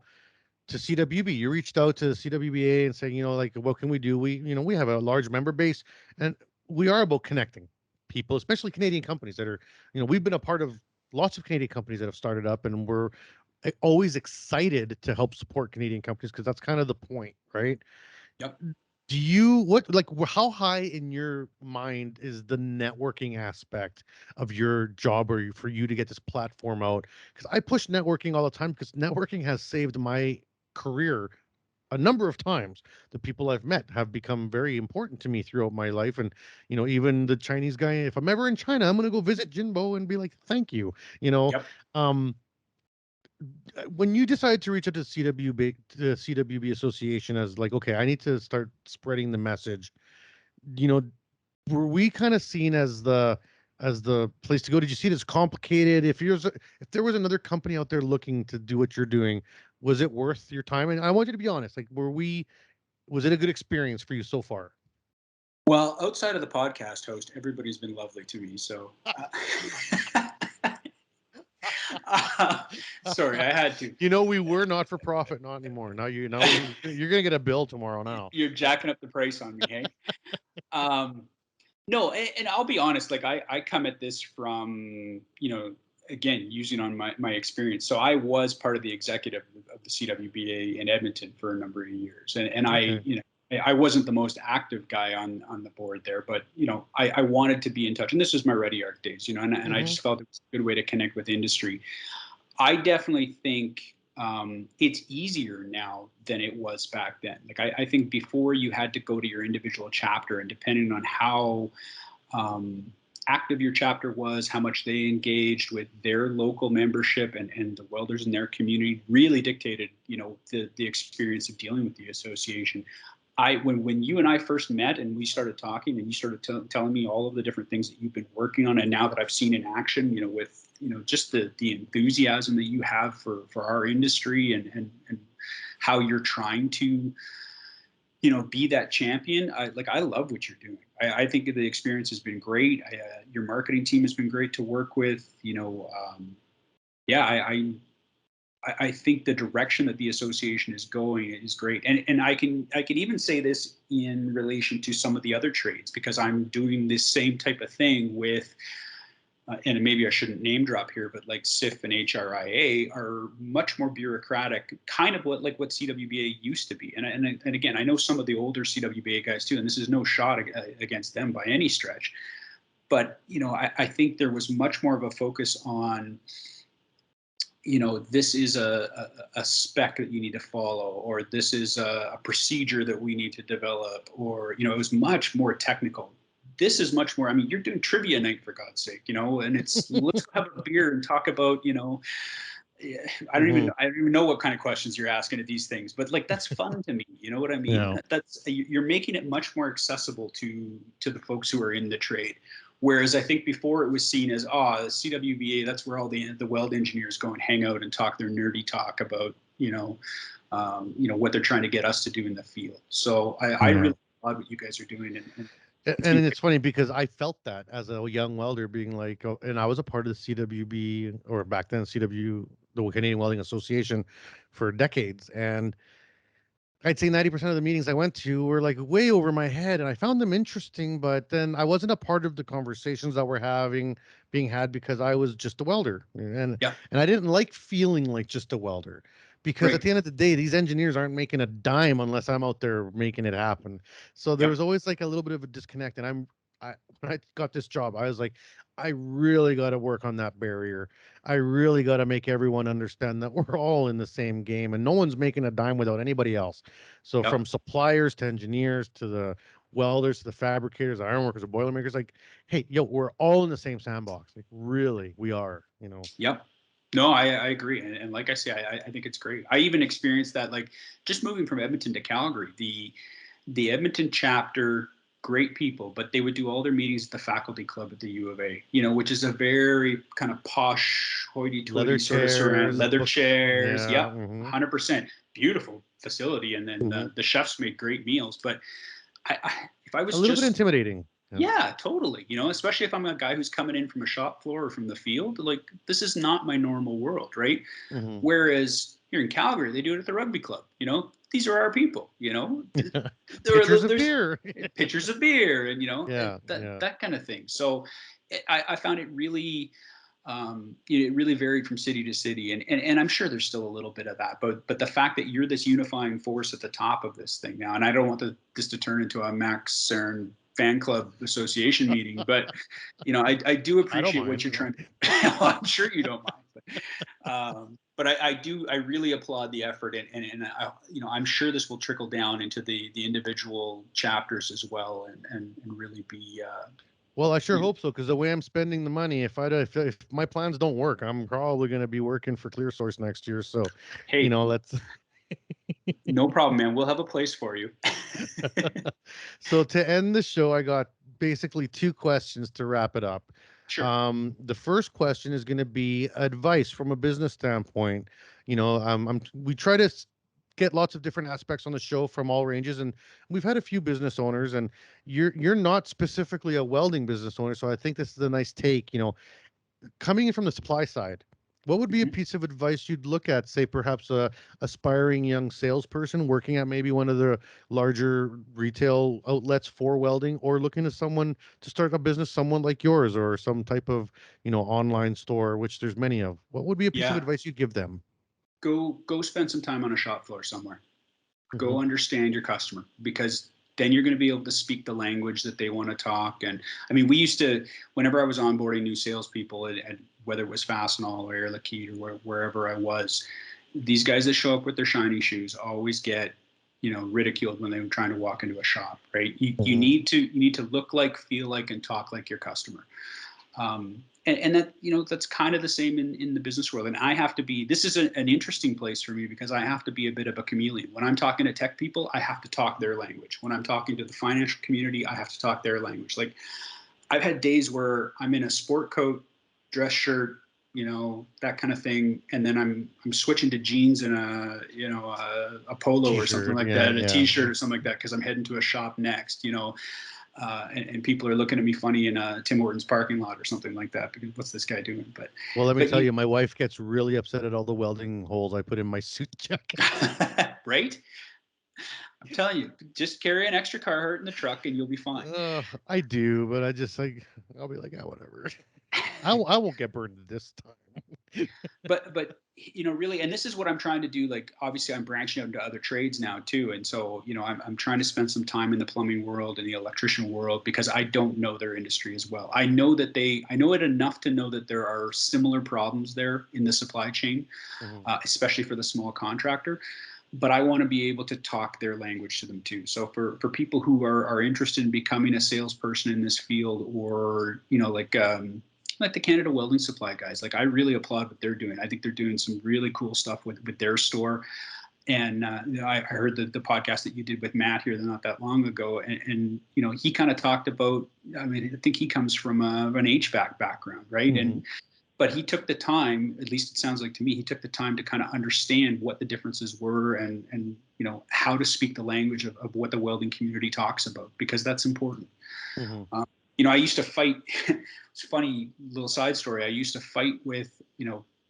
Speaker 3: to CWB. You reached out to CWBA and saying, like, what can we do? We have a large member base, and we are about connecting people, especially Canadian companies that are, we've been a part of lots of Canadian companies that have started up, and we're always excited to help support Canadian companies, because that's kind of the point, right?
Speaker 4: Yep.
Speaker 3: Do you how high in your mind is the networking aspect of your job, or for you to get this platform out? Because I push networking all the time, because networking has saved my career a number of times. The people I've met have become very important to me throughout my life. And, even the Chinese guy, if I'm ever in China, I'm going to go visit Jinbo and be like, thank you,
Speaker 4: Yep.
Speaker 3: When you decided to reach out to the CWB Association as like, okay, I need to start spreading the message, were we kind of seen as the place to go? Did you see it as complicated? If there was another company out there looking to do what you're doing, was it worth your time? And I want you to be honest. Like, was it a good experience for you so far?
Speaker 4: Well, outside of the podcast host, everybody's been lovely to me. So, sorry, I had to.
Speaker 3: We were not for profit, not anymore. Now you're gonna get a bill tomorrow. Now
Speaker 4: you're jacking up the price on me, hey? No, and I'll be honest. Like, I come at this from, again, using on my experience. So I was part of the executive of the CWBA in Edmonton for a number of years, and
Speaker 3: okay.
Speaker 4: I wasn't the most active guy on the board there, but I wanted to be in touch, and this was my Ready Arc days, and I just felt it was a good way to connect with industry. I definitely think it's easier now than it was back then. Like I think before you had to go to your individual chapter, and depending on how active your chapter was, how much they engaged with their local membership and the welders in their community, really dictated, the experience of dealing with the association. When you and I first met and we started talking, and you started telling me all of the different things that you've been working on, and now that I've seen in action, with just the enthusiasm that you have for our industry, and how you're trying to be that champion. I love what you're doing. I think the experience has been great. Your marketing team has been great to work with. I think the direction that the association is going is great. And I can even say this in relation to some of the other trades, because I'm doing this same type of thing with, and maybe I shouldn't name drop here, but like SIF and HRIA are much more bureaucratic, kind of what CWBA used to be. And again, I know some of the older CWBA guys too, and this is no shot against them by any stretch. But, I think there was much more of a focus on, this is a spec that you need to follow, or this is a procedure that we need to develop, or, it was much more technical. This is much more, you're doing trivia night, for God's sake, and it's, let's have a beer and talk about, I don't even know what kind of questions you're asking at these things, but that's fun to me. You know what I mean?
Speaker 3: Yeah.
Speaker 4: You're making it much more accessible to the folks who are in the trade. Whereas I think before it was seen as, the CWBA, that's where all the weld engineers go and hang out and talk their nerdy talk about, what they're trying to get us to do in the field. So I really love what you guys are doing.
Speaker 3: And it's funny because I felt that as a young welder, being like, and I was a part of the CWB, or back then the Canadian Welding Association, for decades. And I'd say 90% of the meetings I went to were like way over my head, and I found them interesting, but then I wasn't a part of the conversations that were being had, because I was just a welder. And I didn't like feeling like just a welder, because at the end of the day, these engineers aren't making a dime unless I'm out there making it happen. So there was always like a little bit of a disconnect. And when I got this job, I was like, I really got to work on that barrier. I really got to make everyone understand that we're all in the same game, and no one's making a dime without anybody else. So from suppliers to engineers to the welders to the fabricators, ironworkers, the boilermakers, like, hey, we're all in the same sandbox. Like, really, we are.
Speaker 4: Yep. No, I agree. And like I say, I think it's great. I even experienced that, like, just moving from Edmonton to Calgary, the Edmonton chapter, great people, but they would do all their meetings at the faculty club at the U of A, which is a very kind of posh, hoity-toity sort of surround, leather chairs. 100%. Beautiful facility. And then the chefs made great meals. But if I was
Speaker 3: a little bit intimidating.
Speaker 4: Yeah, totally. Especially if I'm a guy who's coming in from a shop floor or from the field, like, this is not my normal world, right? Whereas here in Calgary, they do it at the rugby club. These are our people.
Speaker 3: Pitchers of beer,
Speaker 4: pitchers of beer, and that kind of thing. So I found it really, it really varied from city to city, and I'm sure there's still a little bit of that. But the fact that you're this unifying force at the top of this thing now, and I don't want this to turn into a Max Ceron fan club association meeting, but I do appreciate what you're trying to. Well, I'm sure you don't mind, but I really applaud the effort, and I'm sure this will trickle down into the individual chapters as well, and really be.
Speaker 3: Well, I sure hope so, because the way I'm spending the money, if my plans don't work, I'm probably going to be working for ClearSource next year. So,
Speaker 4: hey,
Speaker 3: let's.
Speaker 4: No problem, man. We'll have a place for you.
Speaker 3: So to end the show, I got basically two questions to wrap it up.
Speaker 4: Sure.
Speaker 3: The first question is going to be advice from a business standpoint. We try to get lots of different aspects on the show from all ranges, and we've had a few business owners, and you're not specifically a welding business owner, so I think this is a nice take. Coming in from the supply side, what would be a piece of advice you'd look at, say, perhaps a aspiring young salesperson working at maybe one of the larger retail outlets for welding, or looking to someone to start a business, someone like yours, or some type of, online store, which there's many of? What would be a piece of advice you'd give them?
Speaker 4: Go spend some time on a shop floor somewhere. Go understand your customer, because then you're going to be able to speak the language that they want to talk. And I mean, we used to, whenever I was onboarding new salespeople, and whether it was Fastenal or Air Liquide or wherever I was, these guys that show up with their shiny shoes always get, ridiculed when they were trying to walk into a shop, right? You need to look like, feel like, and talk like your customer. And that, that's kind of the same in the business world. And I have to be, this is an interesting place for me, because I have to be a bit of a chameleon. When I'm talking to tech people, I have to talk their language. When I'm talking to the financial community, I have to talk their language. Like, I've had days where I'm in a sport coat, dress shirt, that kind of thing. And then I'm switching to jeans and a polo
Speaker 3: T-shirt,
Speaker 4: or something like that, a t-shirt or something like that, because I'm heading to a shop next, and people are looking at me funny in Tim Hortons parking lot or something like that, because what's this guy doing? But
Speaker 3: well, let me tell you, my wife gets really upset at all the welding holes I put in my suit jacket.
Speaker 4: Right? I'm telling you, just carry an extra Carhartt in the truck and you'll be fine.
Speaker 3: I do, but I'll be like, whatever. I won't get burned this time.
Speaker 4: but really, and this is what I'm trying to do. Like, obviously I'm branching out into other trades now too. And so, I'm trying to spend some time in the plumbing world and the electrician world, because I don't know their industry as well. I know it enough to know that there are similar problems there in the supply chain, especially for the small contractor. But I want to be able to talk their language to them too. So for people who are interested in becoming a salesperson in this field, or, like the Canada Welding Supply guys, like, I really applaud what they're doing. I think they're doing some really cool stuff with their store. And I heard the podcast that you did with Matt here not that long ago, and he kind of talked about, I mean, I think he comes from an HVAC background, right? But he took the time, at least it sounds like to me, he took the time to kind of understand what the differences were, and how to speak the language of what the welding community talks about, because that's important. I used to fight. It's a funny little side story. I used to fight with,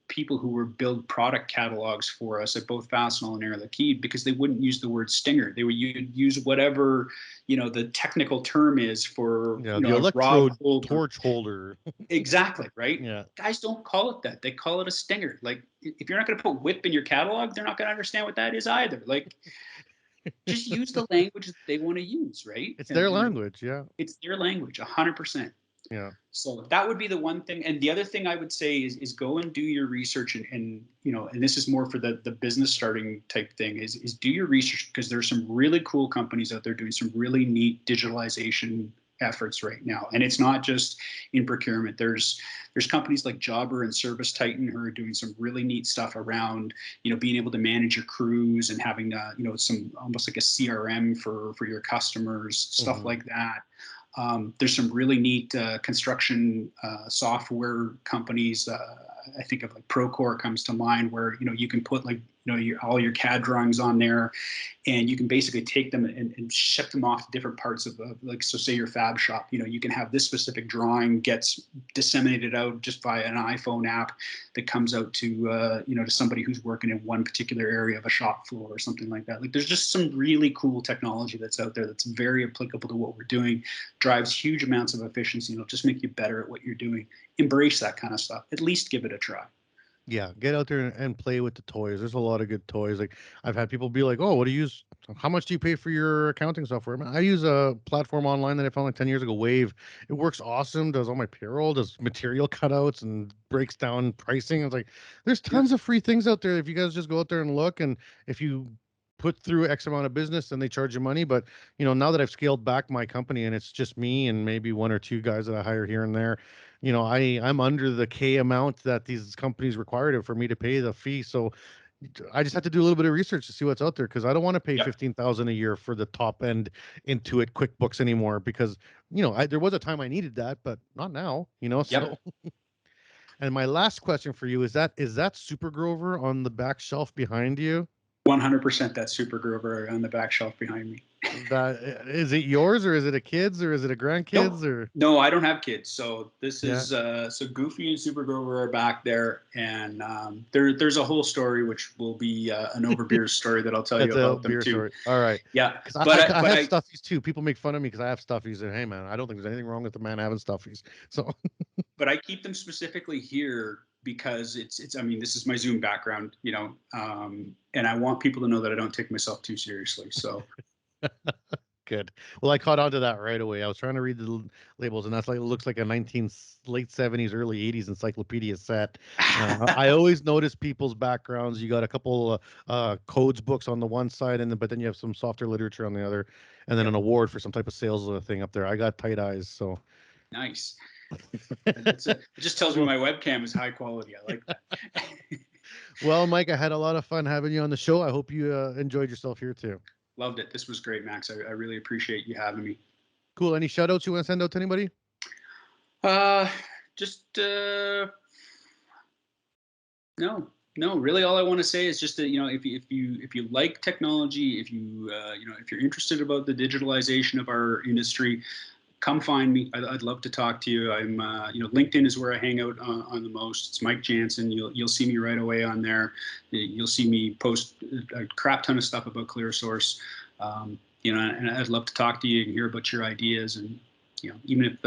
Speaker 4: people who would build product catalogs for us at both Fastenal and Air Liquide, because they wouldn't use the word stinger. They would use whatever, the technical term is for,
Speaker 3: the electrode torch holder.
Speaker 4: Exactly, right?
Speaker 3: Yeah.
Speaker 4: Guys don't call it that. They call it a stinger. Like, if you're not going to put whip in your catalog, they're not going to understand what that is either. Like, just use the language that they want to use, right?
Speaker 3: It's their language, yeah.
Speaker 4: It's their language, 100%.
Speaker 3: Yeah.
Speaker 4: So that would be the one thing. And the other thing I would say is go and do your research, and this is more for the business starting type thing, is do your research, because there's some really cool companies out there doing some really neat digitalization efforts right now. And it's not just in procurement. There's companies like Jobber and Service Titan who are doing some really neat stuff around, being able to manage your crews and having, some almost like a CRM for your customers, stuff like that. There's some really neat construction software companies. I think of like Procore comes to mind, where you can put like all your CAD drawings on there, and you can basically take them and ship them off to different parts of like, so say your fab shop, you can have this specific drawing gets disseminated out just via an iPhone app that comes out to to somebody who's working in one particular area of a shop floor or something like that. Like, there's just some really cool technology that's out there that's very applicable to what we're doing, drives huge amounts of efficiency, and it'll just make you better at what you're doing. Embrace that kind of stuff. At least give it a try.
Speaker 3: Yeah, get out there and play with the toys. There's a lot of good toys. Like, I've had people be like, "Oh, what do you use? How much do you pay for your accounting software?" I use a platform online that I found like 10 years ago, Wave. It works awesome. Does all my payroll, does material cutouts, and breaks down pricing. I was like, there's tons of free things out there if you guys just go out there and look. And if you put through X amount of business, then they charge you money. But now that I've scaled back my company and it's just me and maybe one or two guys that I hire here and there, I'm under the K amount that these companies required for me to pay the fee. So I just have to do a little bit of research to see what's out there, because I don't want to pay $15,000 a year for the top end Intuit QuickBooks anymore, because there was a time I needed that, but not now. So. And my last question for you is that Super Grover on the back shelf behind you?
Speaker 4: 100% that Super Grover on the back shelf behind me.
Speaker 3: That is it yours, or is it a kid's, or is it a grandkids? Or
Speaker 4: no, I don't have kids. So this is so Goofy and Super Grover are back there, and there's a whole story which will be an over beer story that I'll tell you about them too.
Speaker 3: Story. All right.
Speaker 4: Yeah,
Speaker 3: but I have stuffies too. People make fun of me because I have stuffies, and hey man, I don't think there's anything wrong with the man having stuffies. So,
Speaker 4: but I keep them specifically here because it's, I mean, this is my Zoom background, you know, and I want people to know that I don't take myself too seriously. So
Speaker 3: Good. Well, I caught on to that right away. I was trying to read the labels, and that's like, it looks like a late 70s, early 80s encyclopedia set. I always notice people's backgrounds. You got a couple codes books on the one side, but then you have some softer literature on the other, and then an award for some type of sales thing up there. I got tight eyes, so.
Speaker 4: nice. It just tells me my webcam is high quality. I like that.
Speaker 3: Well, Mike, I had a lot of fun having you on the show. I hope you enjoyed yourself here too.
Speaker 4: Loved it. This was great, Max. I really appreciate you having me.
Speaker 3: Cool. Any shout outs you want to send out to anybody?
Speaker 4: No, really all I want to say is just that, you know, if you like technology, if you if you're interested about the digitalization of our industry, come find me. I'd love to talk to you. I'm LinkedIn is where I hang out on the most. It's Mike Janzen. You'll see me right away on there. You'll see me post a crap ton of stuff about ClearSource. And I'd love to talk to you and hear about your ideas, and even if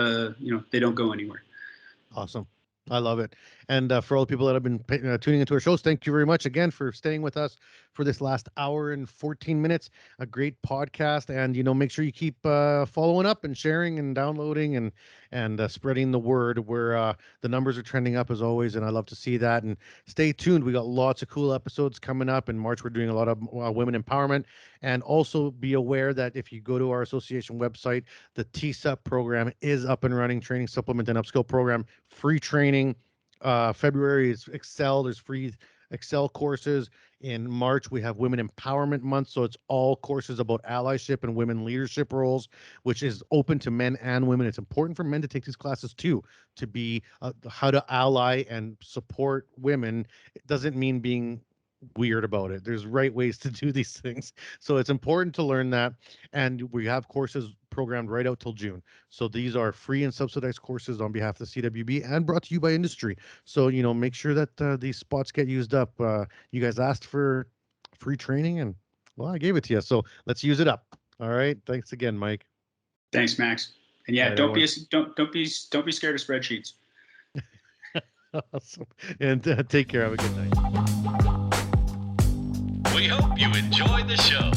Speaker 4: they don't go anywhere.
Speaker 3: Awesome. I love it. And for all the people that have been tuning into our shows, thank you very much again for staying with us for this last hour and 14 minutes. A great podcast. And, make sure you keep following up and sharing and downloading and spreading the word. Where the numbers are trending up as always. And I love to see that. And stay tuned. We got lots of cool episodes coming up. In March, we're doing a lot of women empowerment. And also be aware that if you go to our association website, the TSUP program is up and running, training supplement and upskill program, free training. February is Excel. There's free Excel courses. In March, we have Women Empowerment Month. So it's all courses about allyship and women leadership roles, which is open to men and women. It's important for men to take these classes too, to be how to ally and support women. It doesn't mean being weird about it. There's right ways to do these things. So it's important to learn that. And we have courses programmed right out till June. So these are free and subsidized courses on behalf of the CWB and brought to you by industry. So, make sure that these spots get used up. You guys asked for free training and I gave it to you. So let's use it up. All right. Thanks again, Mike.
Speaker 4: Thanks, Max. And yeah,
Speaker 3: right,
Speaker 4: don't be scared of spreadsheets.
Speaker 3: Awesome. And take care. Have a good night.
Speaker 2: We hope you enjoyed the show.